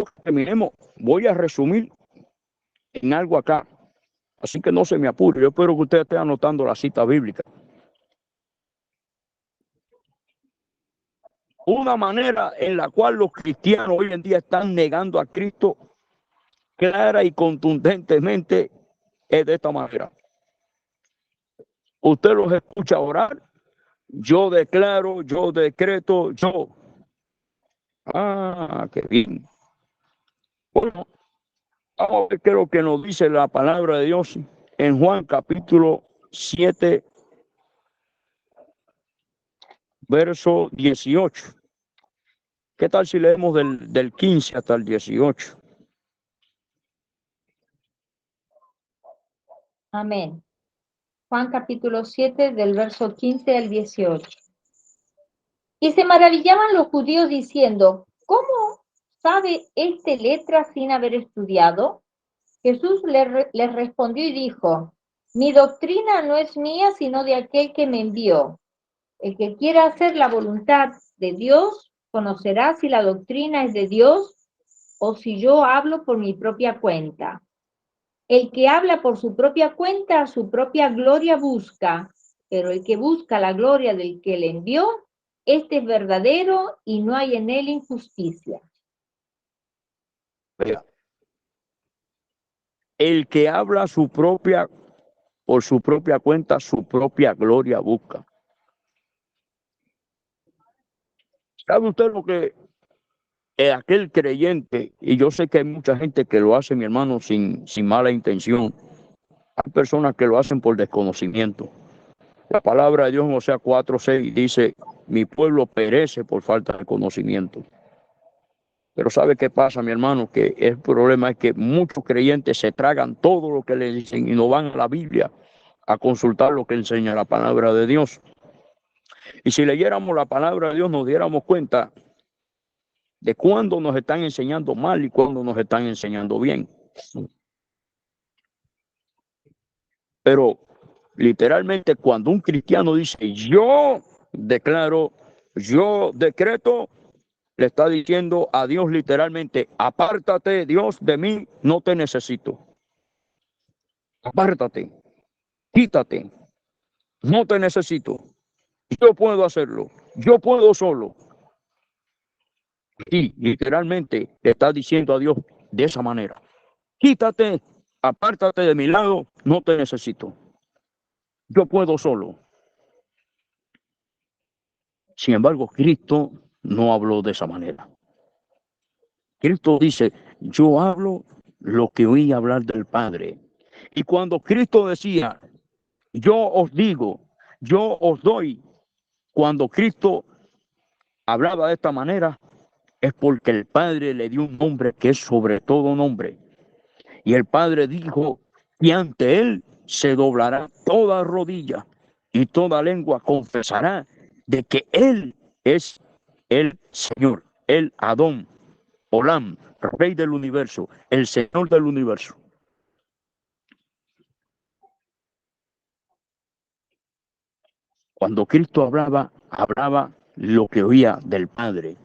que terminemos, voy a resumir en algo acá. Así que no se me apure. Yo espero que usted esté anotando la cita bíblica. Una manera en la cual los cristianos hoy en día están negando a Cristo clara y contundentemente es de esta manera. Usted los escucha orar: yo declaro, yo decreto, yo. Ah, qué bien. Bueno, vamos a ver qué es lo que nos dice la palabra de Dios en Juan capítulo 7, verso 18. ¿Qué tal si leemos del 15 hasta el 18? Amén. Juan capítulo 7, del verso 15 al 18. Y se maravillaban los judíos diciendo: ¿cómo sabe este letra sin haber estudiado? Jesús les respondió y dijo: mi doctrina no es mía, sino de aquel que me envió. El que quiera hacer la voluntad de Dios conocerá si la doctrina es de Dios o si yo hablo por mi propia cuenta. El que habla por su propia cuenta, su propia gloria busca, pero el que busca la gloria del que le envió, este es verdadero y no hay en él injusticia. Vea, el que habla por su propia cuenta, su propia gloria busca. ¿Sabe usted lo que aquel creyente, y yo sé que hay mucha gente que lo hace, mi hermano, sin mala intención? Hay personas que lo hacen por desconocimiento. La palabra de Dios en Oseas 4:6 dice: mi pueblo perece por falta de conocimiento. Pero ¿sabe qué pasa, mi hermano? Que el problema es que muchos creyentes se tragan todo lo que le dicen y no van a la Biblia a consultar lo que enseña la palabra de Dios. Y si leyéramos la palabra de Dios, nos diéramos cuenta de cuándo nos están enseñando mal y cuándo nos están enseñando bien. Pero literalmente, cuando un cristiano dice yo declaro, yo decreto, le está diciendo a Dios literalmente: apártate, Dios, de mí, no te necesito. Apártate, quítate, no te necesito. Yo puedo hacerlo, yo puedo solo. Y literalmente le está diciendo a Dios de esa manera: quítate, apártate de mi lado, no te necesito. Yo puedo solo. Sin embargo, Cristo no habló de esa manera. Cristo dice: yo hablo lo que oí hablar del Padre. Y cuando Cristo decía yo os digo, yo os doy, cuando Cristo hablaba de esta manera, es porque el Padre le dio un nombre que es sobre todo nombre. Y el Padre dijo que ante él se doblará toda rodilla y toda lengua confesará de que él es el Señor, el Adón, Olam, Rey del universo, el Señor del universo. Cuando Cristo hablaba lo que oía del Padre.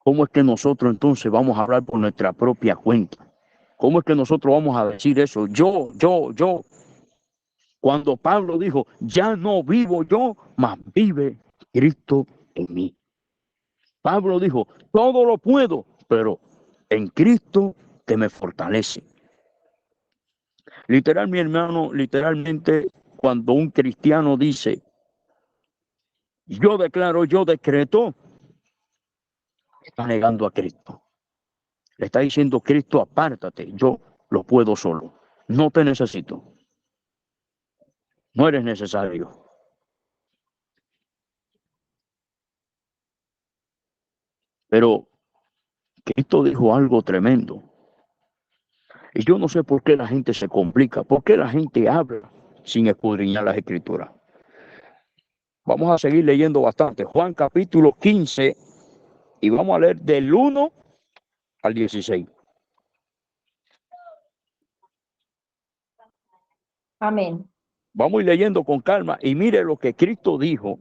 ¿Cómo es que nosotros entonces vamos a hablar por nuestra propia cuenta? ¿Cómo es que nosotros vamos a decir eso? Yo. Cuando Pablo dijo: ya no vivo yo, mas vive Cristo en mí. Pablo dijo: todo lo puedo, pero en Cristo que me fortalece. Literal, mi hermano, literalmente, cuando un cristiano dice yo declaro, yo decreto, está negando a Cristo. Le está diciendo: Cristo, apártate, yo lo puedo solo. No te necesito. No eres necesario. Pero Cristo dijo algo tremendo. Y yo no sé por qué la gente se complica, por qué la gente habla sin escudriñar las escrituras. Vamos a seguir leyendo bastante. Juan capítulo 15 y vamos a leer del 1 al 16. Amén. Vamos a ir leyendo con calma y mire lo que Cristo dijo.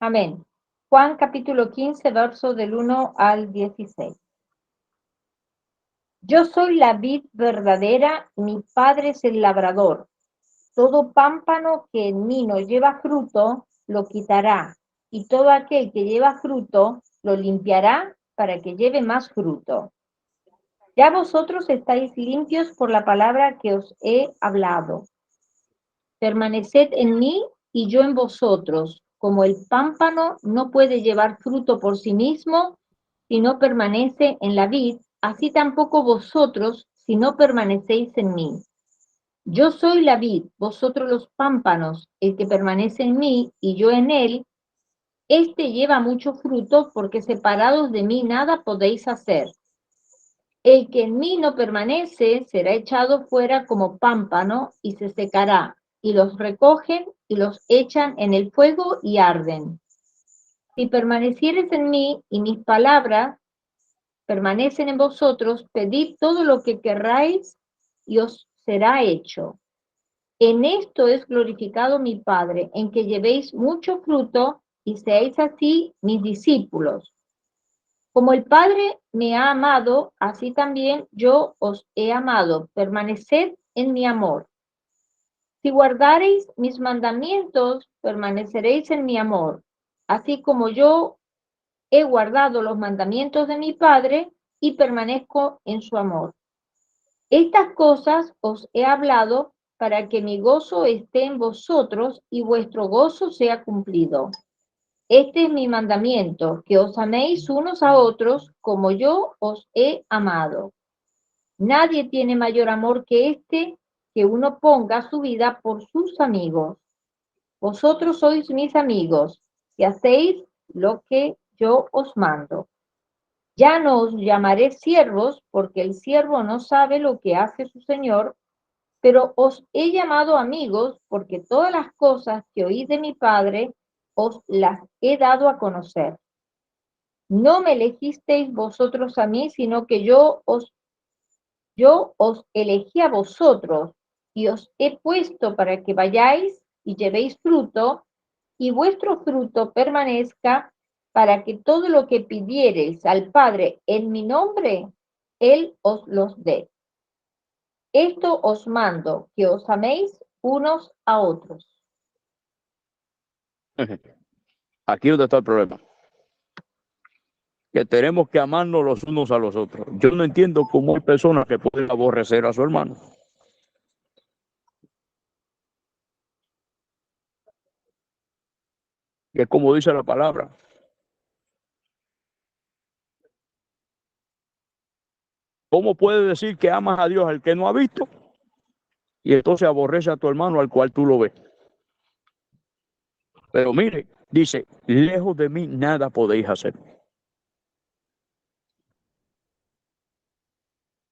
Amén. Juan capítulo 15, verso del 1 al 16. Yo soy la vid verdadera, mi Padre es el labrador. Todo pámpano que en mí no lleva fruto, lo quitará, y todo aquel que lleva fruto, lo limpiará para que lleve más fruto. Ya vosotros estáis limpios por la palabra que os he hablado. Permaneced en mí y yo en vosotros, como el pámpano no puede llevar fruto por sí mismo si no permanece en la vid, así tampoco vosotros si no permanecéis en mí. Yo soy la vid, vosotros los pámpanos, el que permanece en mí y yo en él, este lleva mucho fruto, porque separados de mí nada podéis hacer. El que en mí no permanece será echado fuera como pámpano y se secará, y los recogen y los echan en el fuego y arden. Si permaneciereis en mí y mis palabras permanecen en vosotros, pedid todo lo que querráis y os será hecho. En esto es glorificado mi Padre, en que llevéis mucho fruto y seáis así mis discípulos. Como el Padre me ha amado, así también yo os he amado. Permaneced en mi amor. Si guardareis mis mandamientos, permaneceréis en mi amor, así como yo he guardado los mandamientos de mi Padre y permanezco en su amor. Estas cosas os he hablado para que mi gozo esté en vosotros y vuestro gozo sea cumplido. Este es mi mandamiento, que os améis unos a otros como yo os he amado. Nadie tiene mayor amor que este, que uno ponga su vida por sus amigos. Vosotros sois mis amigos, y hacéis lo que yo os mando. Ya no os llamaré siervos, porque el siervo no sabe lo que hace su señor, pero os he llamado amigos, porque todas las cosas que oí de mi Padre os las he dado a conocer. No me elegisteis vosotros a mí, sino que yo os elegí a vosotros y os he puesto para que vayáis y llevéis fruto, y vuestro fruto permanezca, para que todo lo que pidiereis al Padre en mi nombre, Él os los dé. Esto os mando, que os améis unos a otros. Aquí es donde está el problema, que tenemos que amarnos los unos a los otros. Yo no entiendo cómo hay personas que pueden aborrecer a su hermano. Que es como dice la palabra. ¿Cómo puedes decir que amas a Dios al que no ha visto y entonces aborrece a tu hermano al cual tú lo ves? Pero mire, dice, lejos de mí nada podéis hacer.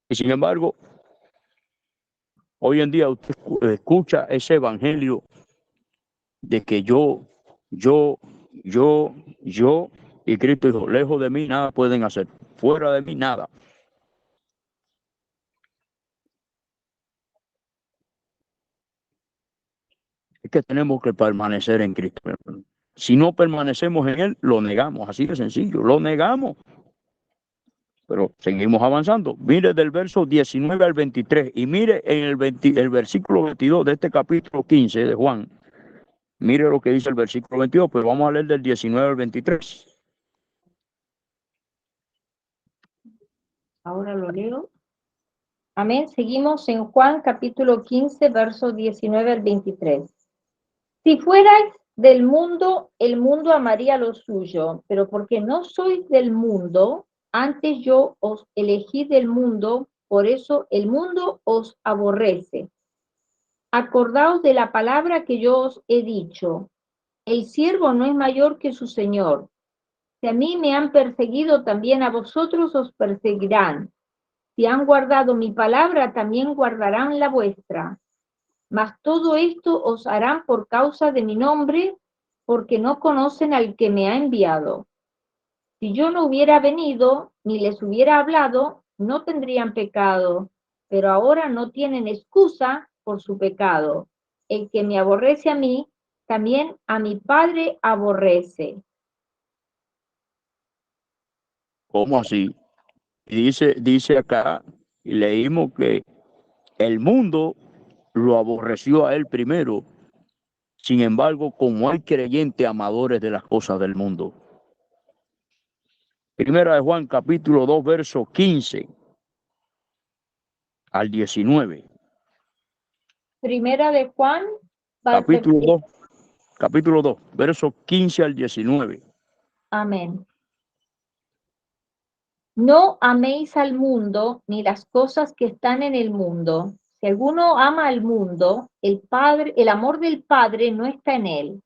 Y sin embargo, hoy en día usted escucha ese evangelio de que yo, y Cristo dijo, lejos de mí nada pueden hacer, fuera de mí nada. Es que tenemos que permanecer en Cristo, hermano. Si no permanecemos en Él, lo negamos, así de sencillo, lo negamos. Pero seguimos avanzando. Mire del verso 19 al 23 y mire en el versículo 22 de este capítulo 15 de Juan. Mire lo que dice el versículo 22, pero vamos a leer del 19 al 23. Ahora lo leo. Amén. Seguimos en Juan capítulo 15, versos 19 al 23. Si fuerais del mundo, el mundo amaría lo suyo, pero porque no sois del mundo, antes yo os elegí del mundo, por eso el mundo os aborrece. Acordaos de la palabra que yo os he dicho. El siervo no es mayor que su señor. Si a mí me han perseguido, también a vosotros os perseguirán. Si han guardado mi palabra, también guardarán la vuestra. Mas todo esto os harán por causa de mi nombre, porque no conocen al que me ha enviado. Si yo no hubiera venido, ni les hubiera hablado, no tendrían pecado, pero ahora no tienen excusa por su pecado. El que me aborrece a mí, también a mi Padre aborrece. ¿Cómo así? Dice acá, y leímos que el mundo lo aborreció a él primero. Sin embargo, como hay creyentes amadores de las cosas del mundo. Primera de Juan, capítulo 2, verso 15 al 19. Primera de Juan, Capítulo 2, verso 15 al 19. Amén. No améis al mundo ni las cosas que están en el mundo. Si alguno ama al mundo, el amor del Padre no está en él.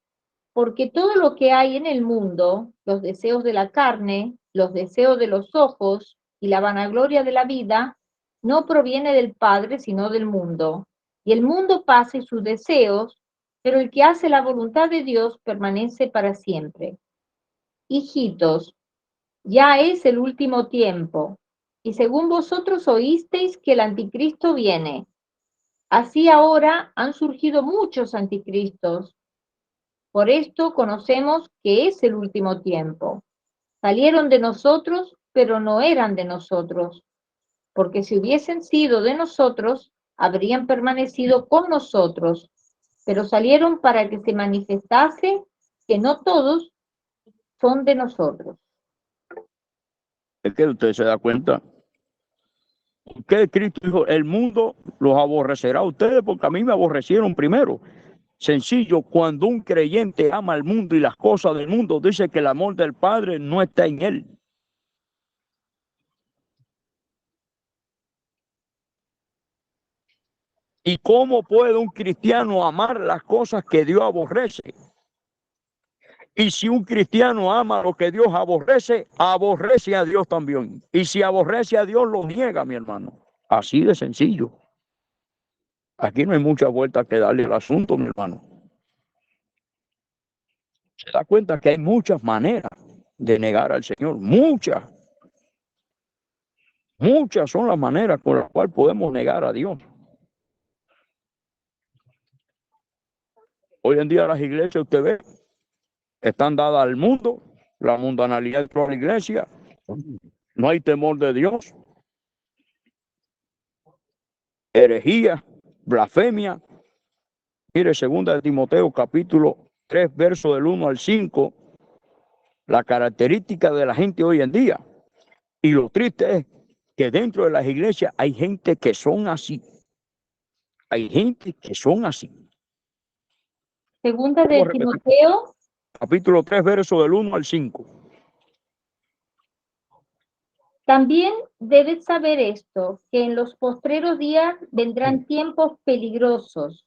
Porque todo lo que hay en el mundo, los deseos de la carne, los deseos de los ojos y la vanagloria de la vida, no proviene del Padre, sino del mundo. Y el mundo pasa y sus deseos, pero el que hace la voluntad de Dios permanece para siempre. Hijitos, ya es el último tiempo, y según vosotros oísteis que el anticristo viene. Así ahora han surgido muchos anticristos, Por esto conocemos que es el último tiempo. Salieron de nosotros, pero no eran de nosotros, porque si hubiesen sido de nosotros, habrían permanecido con nosotros, pero salieron para que se manifestase que no todos son de nosotros. Es que usted se da cuenta que Cristo dijo, el mundo los aborrecerá a ustedes porque a mí me aborrecieron primero. Sencillo, cuando un creyente ama al mundo y las cosas del mundo, dice que el amor del Padre no está en él. ¿Y cómo puede un cristiano amar las cosas que Dios aborrece? Y si un cristiano ama lo que Dios aborrece, aborrece a Dios también. Y si aborrece a Dios, lo niega, mi hermano. Así de sencillo. Aquí no hay mucha vuelta que darle al asunto, mi hermano. Se da cuenta que hay muchas maneras de negar al Señor. Muchas son las maneras con las cuales podemos negar a Dios. Hoy en día las iglesias, usted ve, están dadas al mundo, la mundanalidad de toda la iglesia, no hay temor de Dios, herejía, blasfemia. Mire, 2 Timoteo capítulo 3, verso del 1 al 5, la característica de la gente hoy en día. Y lo triste es que dentro de las iglesias hay gente que son así. Hay gente que son así. Segunda de Timoteo, capítulo 3, verso del 1 al 5. también debes saber esto, que en los postreros días vendrán tiempos peligrosos,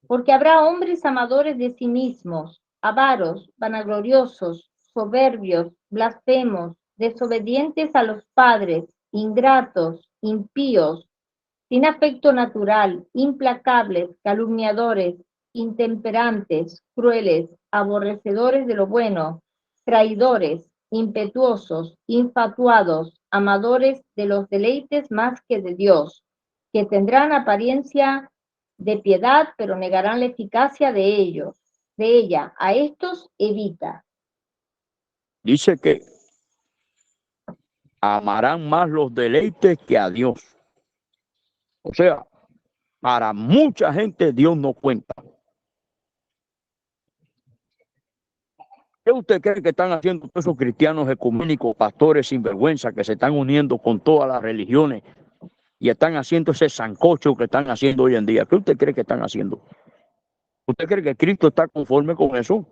porque habrá hombres amadores de sí mismos, avaros, vanagloriosos, soberbios, blasfemos, desobedientes a los padres, ingratos, impíos, sin afecto natural, implacables, calumniadores, intemperantes, crueles, aborrecedores de lo bueno, traidores, impetuosos, infatuados, amadores de los deleites más que de Dios, que tendrán apariencia de piedad, pero negarán la eficacia de ella. A estos evita. Dice que amarán más los deleites que a Dios. O sea, para mucha gente Dios no cuenta. ¿Qué usted cree que están haciendo todos esos cristianos ecuménicos, pastores sinvergüenza, que se están uniendo con todas las religiones y están haciendo ese sancocho que están haciendo hoy en día? ¿Qué usted cree que están haciendo? ¿Usted cree que Cristo está conforme con eso?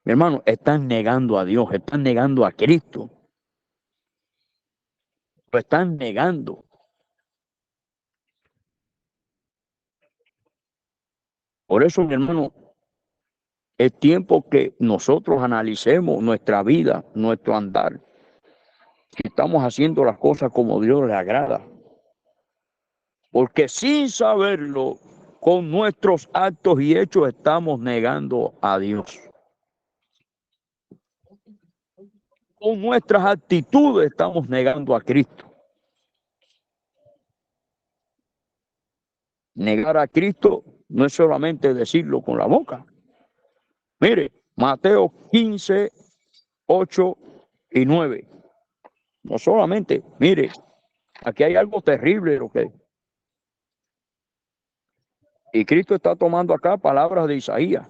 Mi hermano, están negando a Dios, están negando a Cristo. Lo están negando. Por eso, mi hermano, es tiempo que nosotros analicemos nuestra vida, nuestro andar. Si estamos haciendo las cosas como Dios le agrada. Porque sin saberlo, con nuestros actos y hechos estamos negando a Dios. Con nuestras actitudes estamos negando a Cristo. Negar a Cristo no es solamente decirlo con la boca. Mire, Mateo 15, 8 y 9. No solamente, mire, aquí hay algo terrible lo que. Y Cristo está tomando acá palabras de Isaías.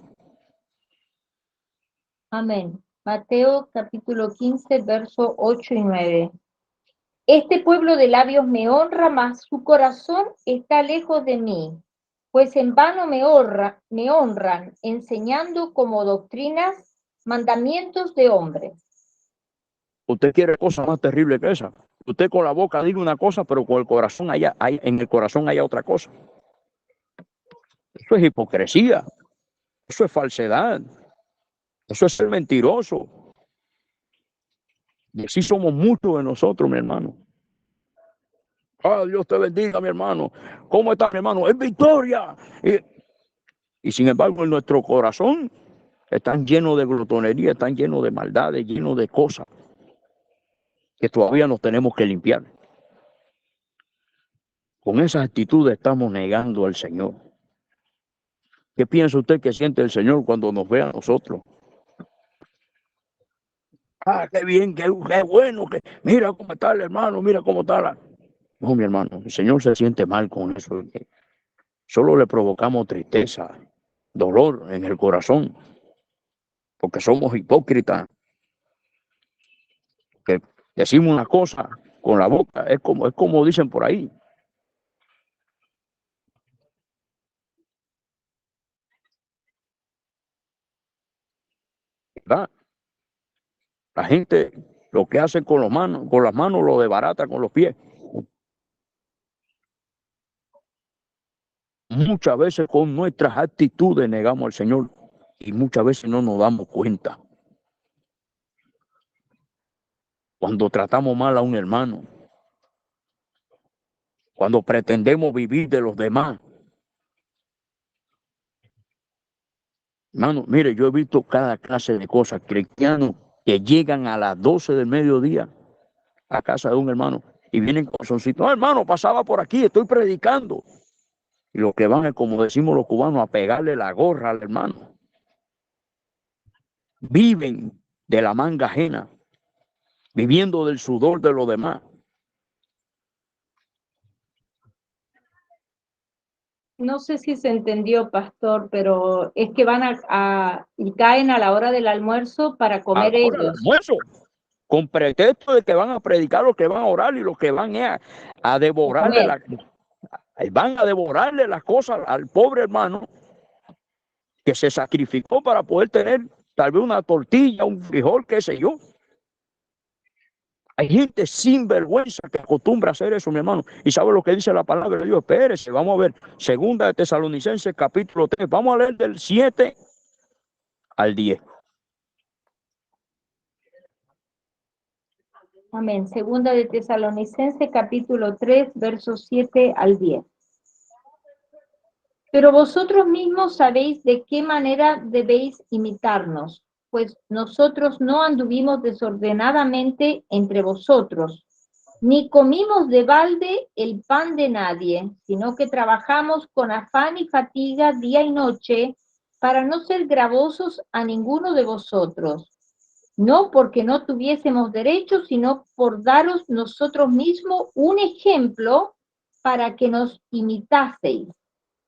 Amén. Mateo capítulo 15, verso 8 y 9. Este pueblo de labios me honra, mas su corazón está lejos de mí, pues en vano me honran, enseñando como doctrinas mandamientos de hombres. Usted quiere cosas más terribles que esa. Usted con la boca diga una cosa, pero con el corazón en el corazón haya otra cosa. Eso es hipocresía. Eso es falsedad. Eso es ser mentiroso. Y así somos muchos de nosotros, mi hermano. Ah, Dios te bendiga, mi hermano. ¿Cómo está, mi hermano? ¡Es victoria! Y sin embargo, en nuestro corazón están llenos de glotonería, están llenos de maldades, llenos de cosas que todavía nos tenemos que limpiar. Con esas actitudes estamos negando al Señor. ¿Qué piensa usted que siente el Señor cuando nos ve a nosotros? Ah, qué bien, qué bueno, que mira cómo está el hermano, mira cómo está la... No, mi hermano, el Señor se siente mal con eso. Solo le provocamos tristeza, dolor en el corazón, porque somos hipócritas, que decimos una cosa con la boca, es como dicen por ahí. ¿Verdad? La gente lo que hace con las manos lo desbarata con los pies. Muchas veces con nuestras actitudes negamos al Señor y muchas veces no nos damos cuenta. Cuando tratamos mal a un hermano, cuando pretendemos vivir de los demás. Hermano, mire, yo he visto cada clase de cosas, cristianos que llegan a las 12 del mediodía a casa de un hermano y vienen con soncito. No, hermano, pasaba por aquí, estoy predicando. Y lo que van es, como decimos los cubanos, a pegarle la gorra al hermano. Viven de la manga ajena, viviendo del sudor de los demás. No sé si se entendió, pastor, pero es que van y caen a la hora del almuerzo para A la comer hora del ellos. almuerzo, con pretexto de que van a predicar, lo que van a orar y lo que van a A devorarle comer. van a devorarle las cosas al pobre hermano que se sacrificó para poder tener tal vez una tortilla, un frijol, qué sé yo. Hay gente sin vergüenza que acostumbra a hacer eso, mi hermano. Y sabe lo que dice la palabra de Dios. Espérese, vamos a ver. Segunda de Tesalonicenses, capítulo 3. Vamos a leer del 7 al 10. Amén. Segunda de Tesalonicenses, capítulo 3, versos 7 al 10. Pero vosotros mismos sabéis de qué manera debéis imitarnos, pues nosotros no anduvimos desordenadamente entre vosotros, ni comimos de balde el pan de nadie, sino que trabajamos con afán y fatiga día y noche para no ser gravosos a ninguno de vosotros, no porque no tuviésemos derecho, sino por daros nosotros mismos un ejemplo para que nos imitaseis.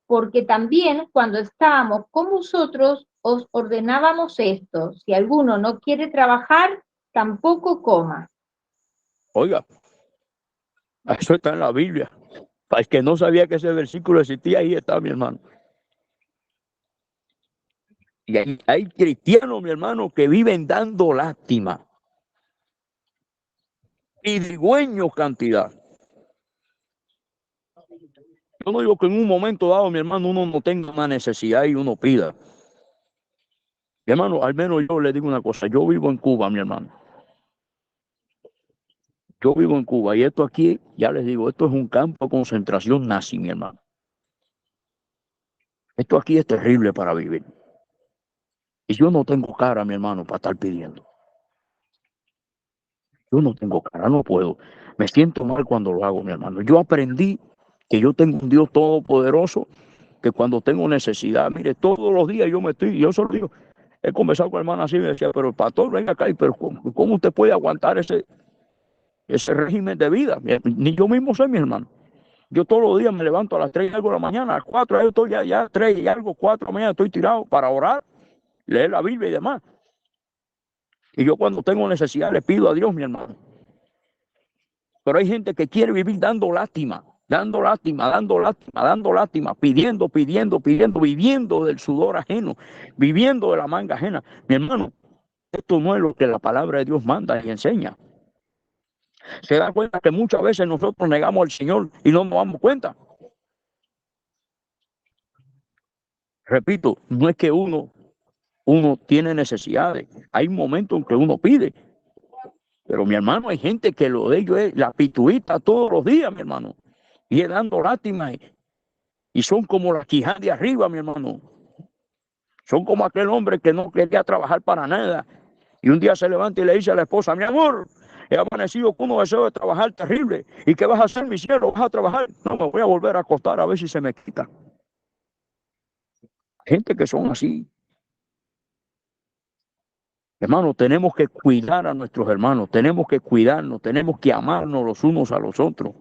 Porque también cuando estábamos con vosotros os ordenábamos esto: si alguno no quiere trabajar, tampoco coma. Oiga, eso está en la Biblia. Para el que no sabía que ese versículo existía, ahí está, mi hermano. Y hay cristianos, mi hermano, que viven dando lástima. Y digüeños cantidad. Yo no digo que en un momento dado, mi hermano, uno no tenga una necesidad y uno pida. Mi hermano, al menos yo le digo una cosa. Yo vivo en Cuba, mi hermano. Yo vivo en Cuba y esto aquí, ya les digo, esto es un campo de concentración nazi, mi hermano. Esto aquí es terrible para vivir. Y yo no tengo cara, mi hermano, para estar pidiendo. Yo no tengo cara, no puedo. Me siento mal cuando lo hago, mi hermano. Yo aprendí que yo tengo un Dios todopoderoso, que cuando tengo necesidad, mire, todos los días yo solo digo, he conversado con hermano así, me decía, pero el pastor, venga acá, pero ¿cómo usted puede aguantar ese régimen de vida? Ni yo mismo sé, mi hermano. Yo todos los días me levanto a las 3 y algo de la mañana, a las 4, yo estoy ya 3 y algo, 4 de la mañana, estoy tirado para orar, leer la Biblia y demás. Y yo cuando tengo necesidad le pido a Dios, mi hermano. Pero hay gente que quiere vivir dando lástima, dando lástima, dando lástima, dando lástima, pidiendo, pidiendo, pidiendo, viviendo del sudor ajeno, viviendo de la manga ajena. Mi hermano, esto no es lo que la palabra de Dios manda y enseña. Se da cuenta que muchas veces nosotros negamos al Señor y no nos damos cuenta. Repito, no es que uno tiene necesidades. Hay momentos en que uno pide. Pero mi hermano, hay gente que lo de ellos es la pituita todos los días, mi hermano. Y es dando lástima. Y son como la quijada de arriba, mi hermano. Son como aquel hombre que no quería trabajar para nada. Y un día se levanta y le dice a la esposa, mi amor, he amanecido con un deseo de trabajar terrible. ¿Y qué vas a hacer, mi cielo? ¿Vas a trabajar? No, me voy a volver a acostar a ver si se me quita. Gente que son así. Hermanos, tenemos que cuidar a nuestros hermanos, tenemos que cuidarnos, tenemos que amarnos los unos a los otros.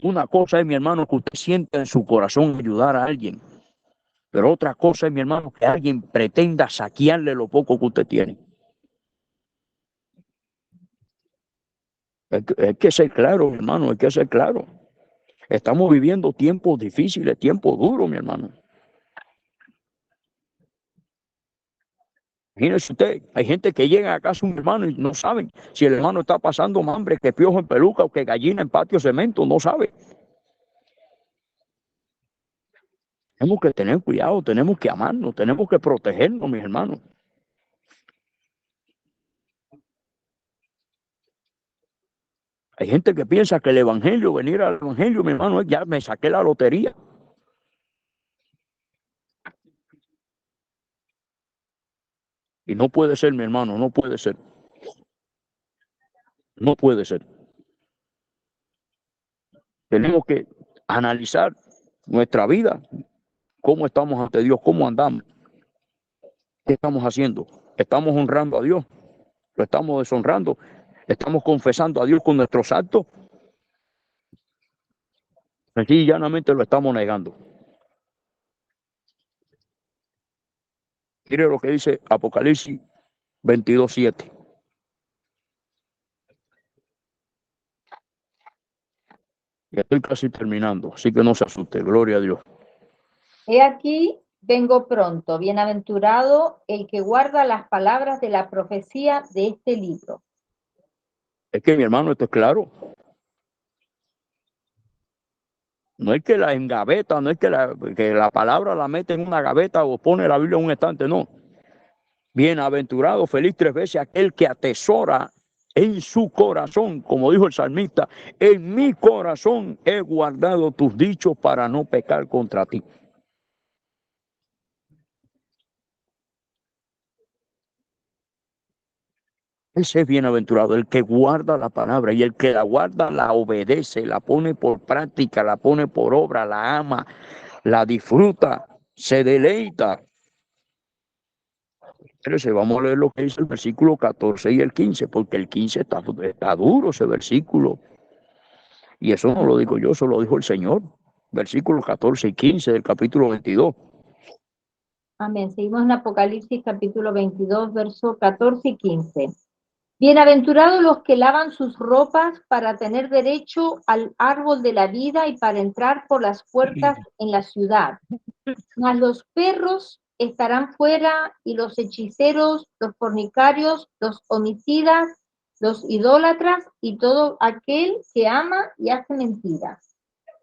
Una cosa es, mi hermano, que usted sienta en su corazón ayudar a alguien, pero otra cosa es, mi hermano, que alguien pretenda saquearle lo poco que usted tiene. Hay que ser claro, mi hermano, hay que ser claro. Estamos viviendo tiempos difíciles, tiempos duros, mi hermano. Imagínese usted, hay gente que llega a casa un hermano y no saben si el hermano está pasando más hambre que piojo en peluca o que gallina en patio cemento, no sabe. Tenemos que tener cuidado, tenemos que amarnos, tenemos que protegernos, mis hermanos. Hay gente que piensa que el evangelio, venir al evangelio, mi hermano, es ya me saqué la lotería. Y no puede ser, mi hermano, no puede ser. No puede ser. Tenemos que analizar nuestra vida, cómo estamos ante Dios, cómo andamos, qué estamos haciendo. ¿Estamos honrando a Dios? ¿Lo estamos deshonrando? ¿Estamos confesando a Dios con nuestros actos? Sencillamente y llanamente lo estamos negando. Mire lo que dice Apocalipsis 22:7. Y estoy casi terminando, así que no se asuste, gloria a Dios. He aquí, vengo pronto, bienaventurado el que guarda las palabras de la profecía de este libro. Es que, mi hermano, esto es claro. No es que la engaveta, no es que la palabra la mete en una gaveta o pone la Biblia en un estante, no. Bienaventurado, feliz 3 veces aquel que atesora en su corazón, como dijo el salmista, en mi corazón he guardado tus dichos para no pecar contra ti. Ese es bienaventurado, el que guarda la palabra, y el que la guarda la obedece, la pone por práctica, la pone por obra, la ama, la disfruta, se deleita. Pero vamos a leer lo que dice el versículo 14 y el 15, porque el 15 está duro ese versículo. Y eso no lo digo yo, eso lo dijo el Señor. Versículos 14 y 15 del capítulo 22. Amén. Seguimos en Apocalipsis capítulo 22, versos 14 y 15. Bienaventurados los que lavan sus ropas para tener derecho al árbol de la vida y para entrar por las puertas en la ciudad. Mas los perros estarán fuera y los hechiceros, los fornicarios, los homicidas, los idólatras y todo aquel que ama y hace mentiras.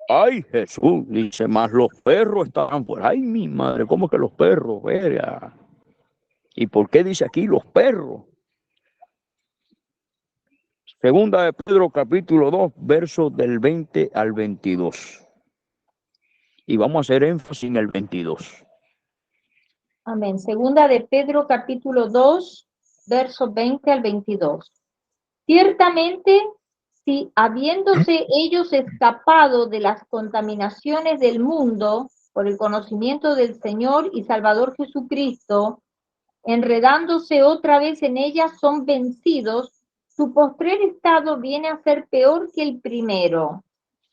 Ay, Jesús, dice, más los perros estarán fuera. Ay, mi madre, ¿cómo que los perros? Verga. ¿Y por qué dice aquí los perros? Segunda de Pedro, capítulo 2, versos del 20 al 22. Y vamos a hacer énfasis en el 22. Amén. Segunda de Pedro, capítulo 2, versos 20 al 22. Ciertamente, si habiéndose ellos escapado de las contaminaciones del mundo por el conocimiento del Señor y Salvador Jesucristo, enredándose otra vez en ellas, son vencidos, su postrer estado viene a ser peor que el primero,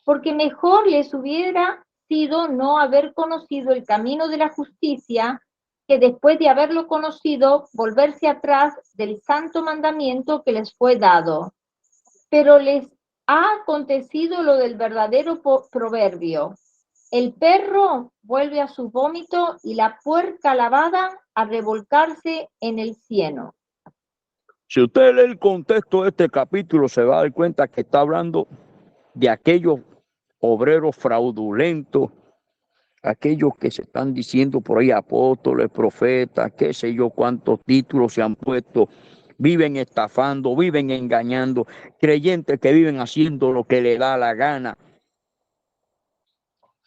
porque mejor les hubiera sido no haber conocido el camino de la justicia, que después de haberlo conocido, volverse atrás del santo mandamiento que les fue dado. Pero les ha acontecido lo del verdadero proverbio: el perro vuelve a su vómito y la puerca lavada a revolcarse en el cieno. Si usted lee el contexto de este capítulo, se va a dar cuenta que está hablando de aquellos obreros fraudulentos, aquellos que se están diciendo por ahí apóstoles, profetas, qué sé yo cuántos títulos se han puesto, viven estafando, viven engañando, creyentes que viven haciendo lo que le da la gana.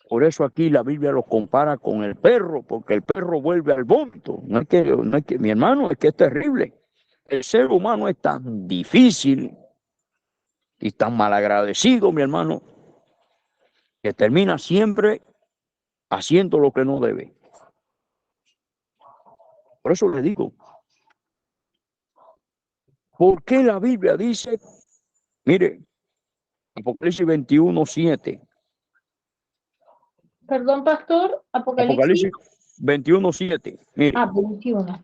Por eso aquí la Biblia los compara con el perro, porque el perro vuelve al vómito. No es que, mi hermano, es que es terrible. El ser humano es tan difícil y tan malagradecido, mi hermano, que termina siempre haciendo lo que no debe. Por eso le digo, ¿por qué la Biblia dice, mire, Apocalipsis 21:7? Perdón, pastor, Apocalipsis. Apocalipsis 21:7. Mire. 21.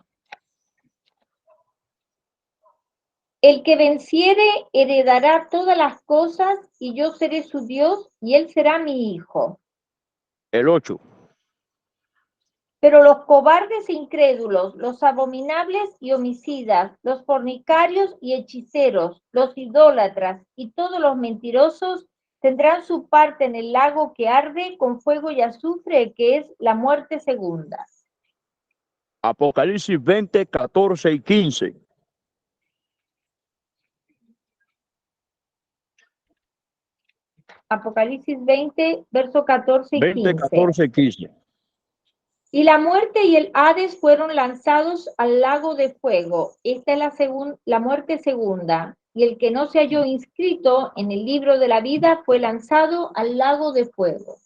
El que venciere heredará todas las cosas, y yo seré su Dios, y él será mi hijo. El 8. Pero los cobardes e incrédulos, los abominables y homicidas, los fornicarios y hechiceros, los idólatras y todos los mentirosos tendrán su parte en el lago que arde con fuego y azufre, que es la muerte segunda. Apocalipsis 20, 14 y 15. Apocalipsis 20, verso 14 y 20, 15. 14 y 15. Y la muerte y el Hades fueron lanzados al lago de fuego. Esta es la muerte segunda. Y el que no se halló inscrito en el libro de la vida fue lanzado al lago de fuego.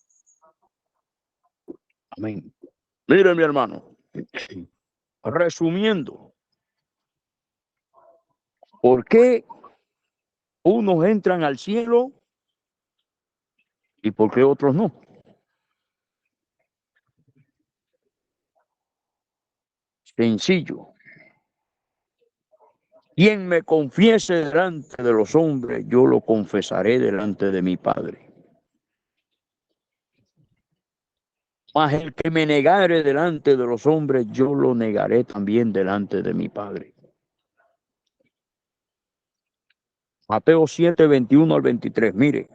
Amén. Mire, mi hermano, resumiendo, ¿por qué unos entran al cielo y por qué otros no? Sencillo. Quien me confiese delante de los hombres, yo lo confesaré delante de mi Padre. Mas el que me negare delante de los hombres, yo lo negaré también delante de mi Padre. Mateo 7, 21 al 23. Mire.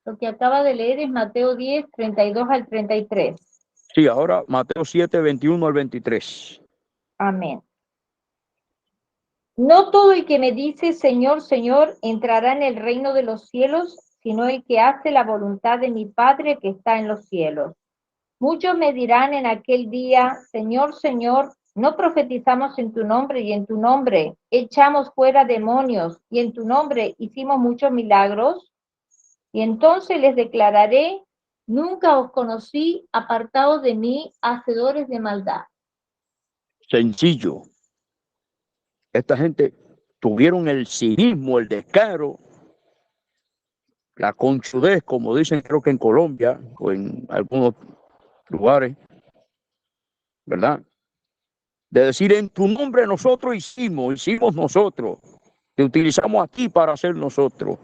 Lo que acaba de leer es Mateo 10, 32 al 33. Sí, ahora Mateo 7, 21 al 23. Amén. No todo el que me dice Señor, Señor, entrará en el reino de los cielos, sino el que hace la voluntad de mi Padre que está en los cielos. Muchos me dirán en aquel día, Señor, Señor, ¿no profetizamos en tu nombre y en tu nombre echamos fuera demonios y en tu nombre hicimos muchos milagros? Y entonces les declararé, nunca os conocí, apartados de mí, hacedores de maldad. Sencillo. Esta gente tuvieron el cinismo, el descaro, la conchudez, como dicen creo que en Colombia o en algunos lugares, ¿verdad? De decir, en tu nombre nosotros hicimos nosotros, te utilizamos aquí para hacer nosotros.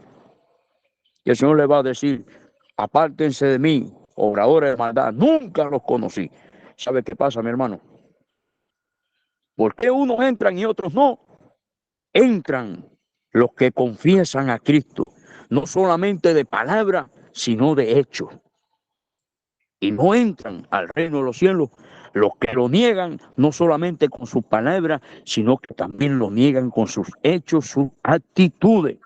Y el Señor le va a decir, apártense de mí, obradores de maldad, nunca los conocí. ¿Sabe qué pasa, mi hermano? ¿Por qué unos entran y otros no? Entran los que confiesan a Cristo, no solamente de palabra, sino de hecho. Y no entran al reino de los cielos los que lo niegan, no solamente con sus palabras, sino que también lo niegan con sus hechos, sus actitudes.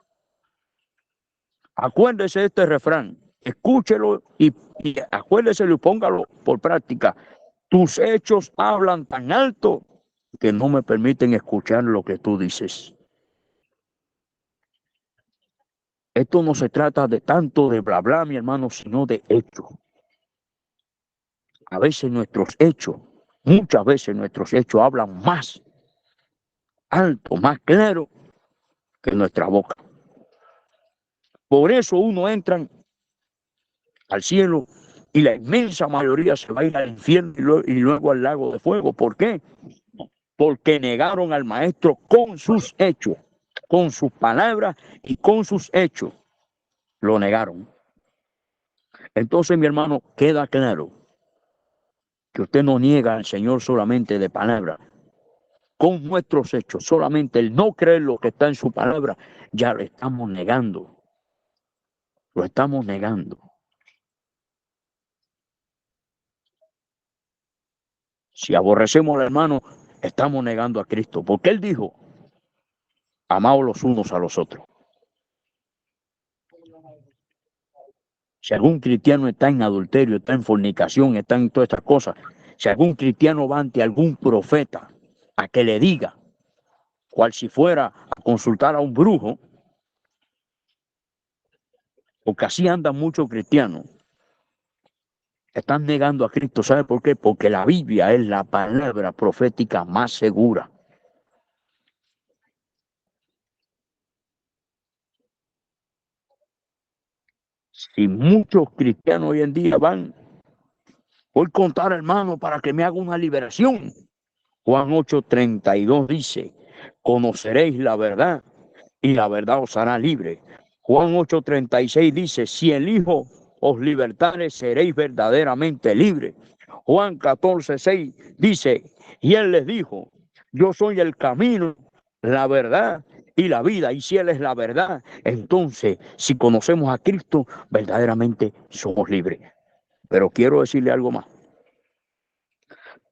Acuérdese de este refrán, escúchelo y acuérdese y póngalo por práctica. Tus hechos hablan tan alto que no me permiten escuchar lo que tú dices. Esto no se trata de tanto de bla bla, mi hermano, sino de hechos. A veces nuestros hechos, muchas veces nuestros hechos hablan más alto, más claro que nuestra boca. Por eso uno entra al cielo y la inmensa mayoría se va a ir al infierno y luego al lago de fuego. ¿Por qué? Porque negaron al maestro con sus hechos, con sus palabras y con sus hechos. Lo negaron. Entonces, mi hermano, queda claro que usted no niega al Señor solamente de palabra. Con nuestros hechos, solamente el no creer lo que está en su palabra, ya lo estamos negando. Lo estamos negando. Si aborrecemos al hermano, estamos negando a Cristo. Porque Él dijo, amaos los unos a los otros. Si algún cristiano está en adulterio, está en fornicación, está en todas estas cosas, si algún cristiano va ante algún profeta a que le diga, cual si fuera a consultar a un brujo, Porque así andan muchos cristianos. Están negando a Cristo. ¿Sabe por qué? Porque la Biblia es la palabra profética más segura. Si muchos cristianos hoy en día van, voy a contar, hermano, para que me haga una liberación. Juan 8:32 dice, conoceréis la verdad y la verdad os hará libre. Juan 8:36 dice, si el Hijo os libertare, seréis verdaderamente libres. Juan 14:6 dice, y él les dijo, yo soy el camino, la verdad y la vida. Y si Él es la verdad, entonces, si conocemos a Cristo, verdaderamente somos libres. Pero quiero decirle algo más.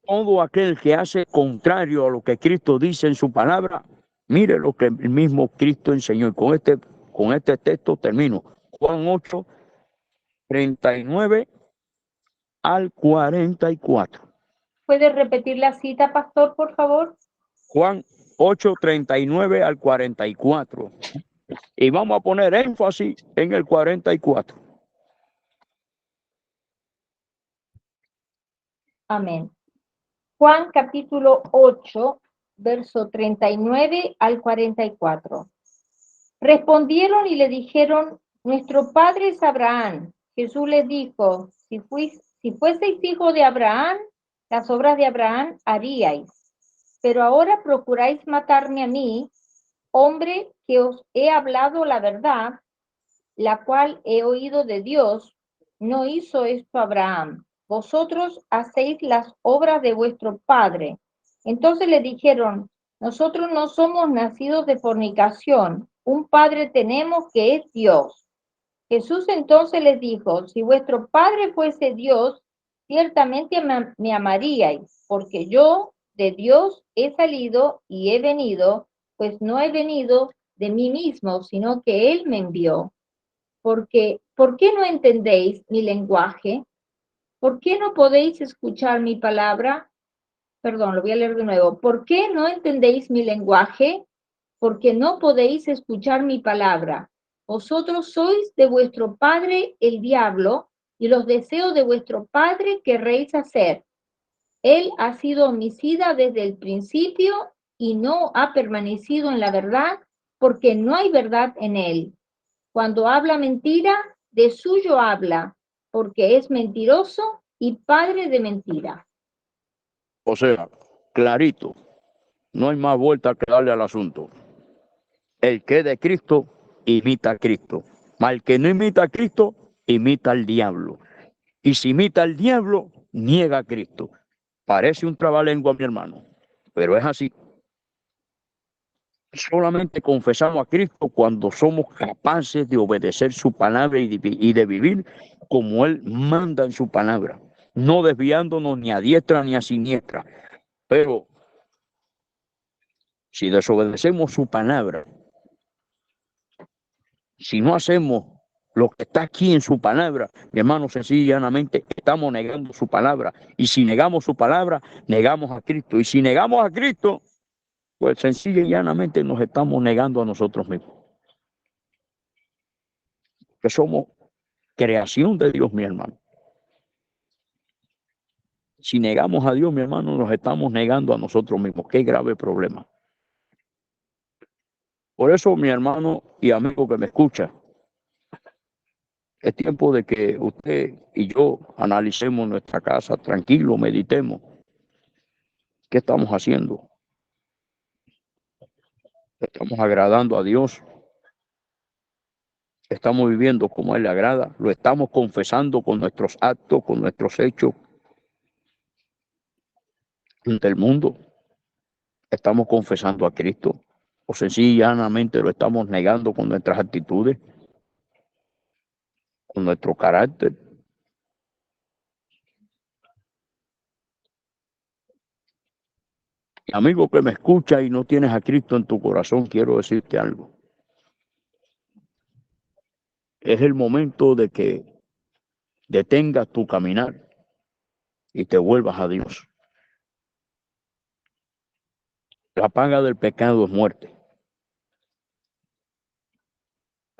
Todo aquel que hace contrario a lo que Cristo dice en su palabra, mire lo que el mismo Cristo enseñó. Y con este texto termino. Juan 8:39 al 44. ¿Puede repetir la cita, pastor, por favor? Juan 8:39 al 44. Y vamos a poner énfasis en el 44. Amén. Juan capítulo 8, verso 39 al 44. Respondieron y le dijeron, nuestro padre es Abraham. Jesús les dijo, si fueseis hijos de Abraham, las obras de Abraham haríais. Pero ahora procuráis matarme a mí, hombre que os he hablado la verdad, la cual he oído de Dios. No hizo esto Abraham. Vosotros hacéis las obras de vuestro padre. Entonces le dijeron, nosotros no somos nacidos de fornicación, un padre tenemos que es Dios. Jesús entonces les dijo, si vuestro padre fuese Dios, ciertamente me amaríais, porque yo de Dios he salido y he venido, pues no he venido de mí mismo, sino que Él me envió. Porque, ¿por qué no entendéis mi lenguaje? ¿Por qué no podéis escuchar mi palabra? Perdón, lo voy a leer de nuevo. ¿Por qué no entendéis mi lenguaje? Porque no podéis escuchar mi palabra. Vosotros sois de vuestro padre el diablo, y los deseos de vuestro padre querréis hacer. Él ha sido homicida desde el principio y no ha permanecido en la verdad, porque no hay verdad en él. Cuando habla mentira, de suyo habla, porque es mentiroso y padre de mentira. O sea, clarito, no hay más vuelta que darle al asunto. El que es de Cristo, imita a Cristo. Mas el que no imita a Cristo, imita al diablo. Y si imita al diablo, niega a Cristo. Parece un trabalengua, mi hermano, pero es así. Solamente confesamos a Cristo cuando somos capaces de obedecer su palabra y de vivir como Él manda en su palabra, no desviándonos ni a diestra ni a siniestra. Pero si desobedecemos su palabra, si no hacemos lo que está aquí en su palabra, mi hermano, sencillamente estamos negando su palabra. Y si negamos su palabra, negamos a Cristo. Y si negamos a Cristo, pues sencilla y llanamente nos estamos negando a nosotros mismos. Que somos creación de Dios, mi hermano. Si negamos a Dios, mi hermano, nos estamos negando a nosotros mismos. Qué grave problema. Por eso, mi hermano y amigo que me escucha, es tiempo de que usted y yo analicemos nuestra casa, tranquilo, meditemos. ¿Qué estamos haciendo? ¿Estamos agradando a Dios? ¿Estamos viviendo como a Él le agrada? ¿Lo estamos confesando con nuestros actos, con nuestros hechos ante el mundo? ¿Estamos confesando a Cristo? ¿O sencillamente lo estamos negando con nuestras actitudes, con nuestro carácter? Amigo que me escucha y no tienes a Cristo en tu corazón, quiero decirte algo. Es el momento de que detengas tu caminar y te vuelvas a Dios. La paga del pecado es muerte.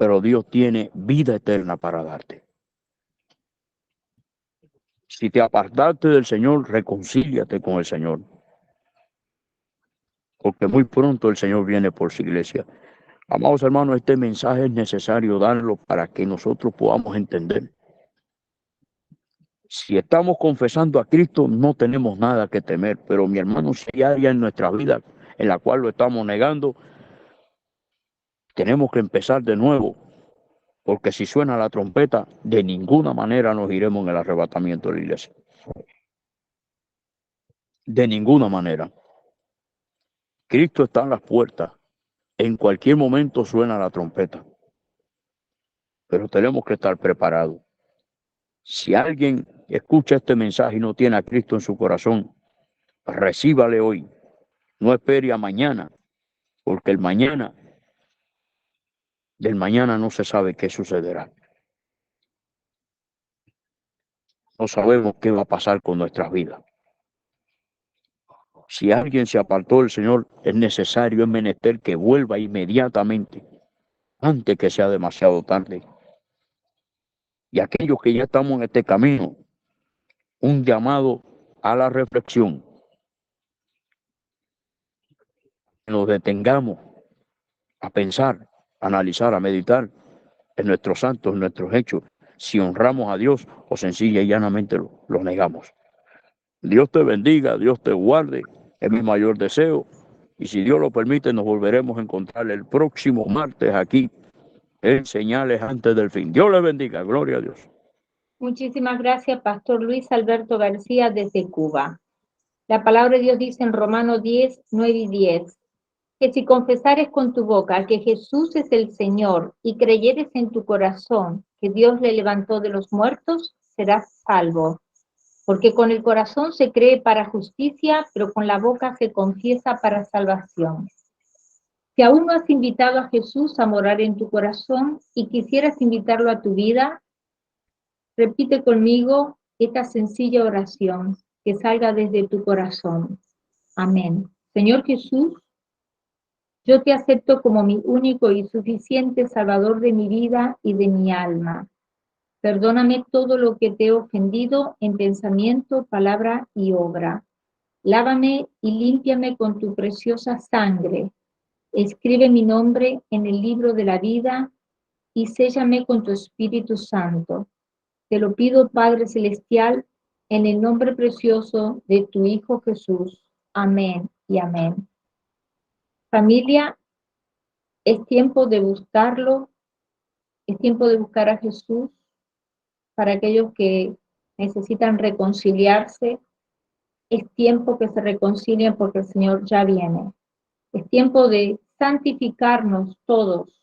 pero Dios tiene vida eterna para darte. Si te apartaste del Señor, reconcíliate con el Señor, porque muy pronto el Señor viene por su iglesia. Amados hermanos, este mensaje es necesario darlo para que nosotros podamos entender. Si estamos confesando a Cristo, no tenemos nada que temer, pero mi hermano, si hay área en nuestra vida en la cual lo estamos negando, tenemos que empezar de nuevo, porque si suena la trompeta, de ninguna manera nos iremos en el arrebatamiento de la iglesia. De ninguna manera. Cristo está en las puertas. En cualquier momento suena la trompeta, pero tenemos que estar preparados. Si alguien escucha este mensaje y no tiene a Cristo en su corazón, recíbale hoy. No espere a mañana, porque del mañana no se sabe qué sucederá. No sabemos qué va a pasar con nuestras vidas. Si alguien se apartó del Señor, es necesario, es menester que vuelva inmediatamente, antes que sea demasiado tarde. Y aquellos que ya estamos en este camino, un llamado a la reflexión. Nos detengamos a pensar, a analizar, a meditar en nuestros santos, en nuestros hechos, si honramos a Dios o sencilla y llanamente lo negamos. Dios te bendiga, Dios te guarde, es mi mayor deseo. Y si Dios lo permite, nos volveremos a encontrar el próximo martes aquí en Señales Antes del Fin. Dios les bendiga, gloria a Dios. Muchísimas gracias, Pastor Luis Alberto García, desde Cuba. La palabra de Dios dice en Romanos 10, 9 y 10, que si confesares con tu boca que Jesús es el Señor y creyeres en tu corazón que Dios le levantó de los muertos, serás salvo. Porque con el corazón se cree para justicia, pero con la boca se confiesa para salvación. Si aún no has invitado a Jesús a morar en tu corazón y quisieras invitarlo a tu vida, repite conmigo esta sencilla oración que salga desde tu corazón. Amén. Señor Jesús, yo te acepto como mi único y suficiente Salvador de mi vida y de mi alma. Perdóname todo lo que te he ofendido en pensamiento, palabra y obra. Lávame y límpiame con tu preciosa sangre. Escribe mi nombre en el libro de la vida y séllame con tu Espíritu Santo. Te lo pido, Padre Celestial, en el nombre precioso de tu Hijo Jesús. Amén y amén. Familia, es tiempo de buscarlo, es tiempo de buscar a Jesús para aquellos que necesitan reconciliarse. Es tiempo que se reconcilien porque el Señor ya viene. Es tiempo de santificarnos todos,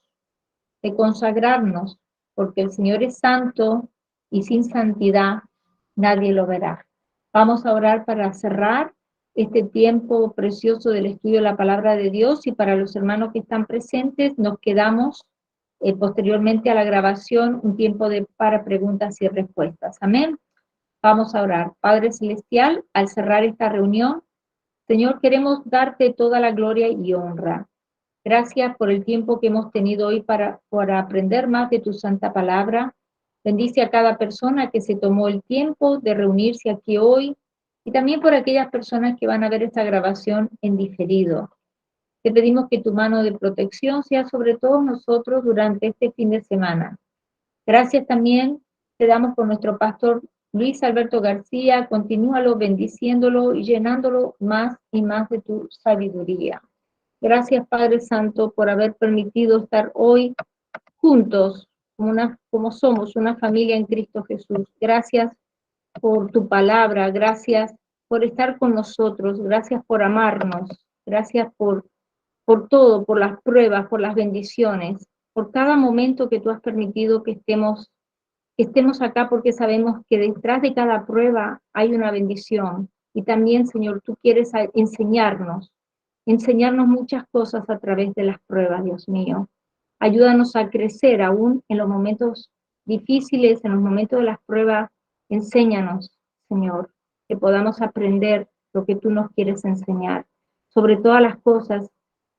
de consagrarnos, porque el Señor es santo y sin santidad nadie lo verá. Vamos a orar para cerrar este tiempo precioso del estudio de la palabra de Dios, y para los hermanos que están presentes nos quedamos posteriormente a la grabación un tiempo para preguntas y respuestas. Amén. Vamos a orar. Padre Celestial, al cerrar esta reunión, Señor, queremos darte toda la gloria y honra. Gracias por el tiempo que hemos tenido hoy para aprender más de tu santa palabra. Bendice a cada persona que se tomó el tiempo de reunirse aquí hoy, y también por aquellas personas que van a ver esta grabación en diferido. Te pedimos que tu mano de protección sea sobre todos nosotros durante este fin de semana. Gracias también te damos por nuestro pastor Luis Alberto García. Continúalo bendiciéndolo y llenándolo más y más de tu sabiduría. Gracias, Padre Santo, por haber permitido estar hoy juntos como somos, una familia en Cristo Jesús. Gracias por tu palabra, gracias por estar con nosotros, gracias por amarnos, gracias por todo, por las pruebas, por las bendiciones, por cada momento que tú has permitido que estemos acá, porque sabemos que detrás de cada prueba hay una bendición. Y también, Señor, tú quieres enseñarnos muchas cosas a través de las pruebas, Dios mío. Ayúdanos a crecer aún en los momentos difíciles, en los momentos de las pruebas. Enséñanos, Señor, que podamos aprender lo que tú nos quieres enseñar. Sobre todas las cosas,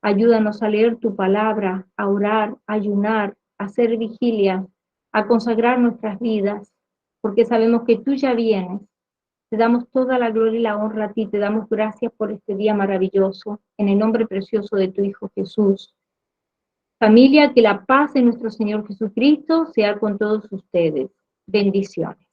ayúdanos a leer tu palabra, a orar, a ayunar, a hacer vigilia, a consagrar nuestras vidas, porque sabemos que tú ya vienes. Te damos toda la gloria y la honra a ti, te damos gracias por este día maravilloso, en el nombre precioso de tu Hijo Jesús. Familia, que la paz de nuestro Señor Jesucristo sea con todos ustedes. Bendiciones.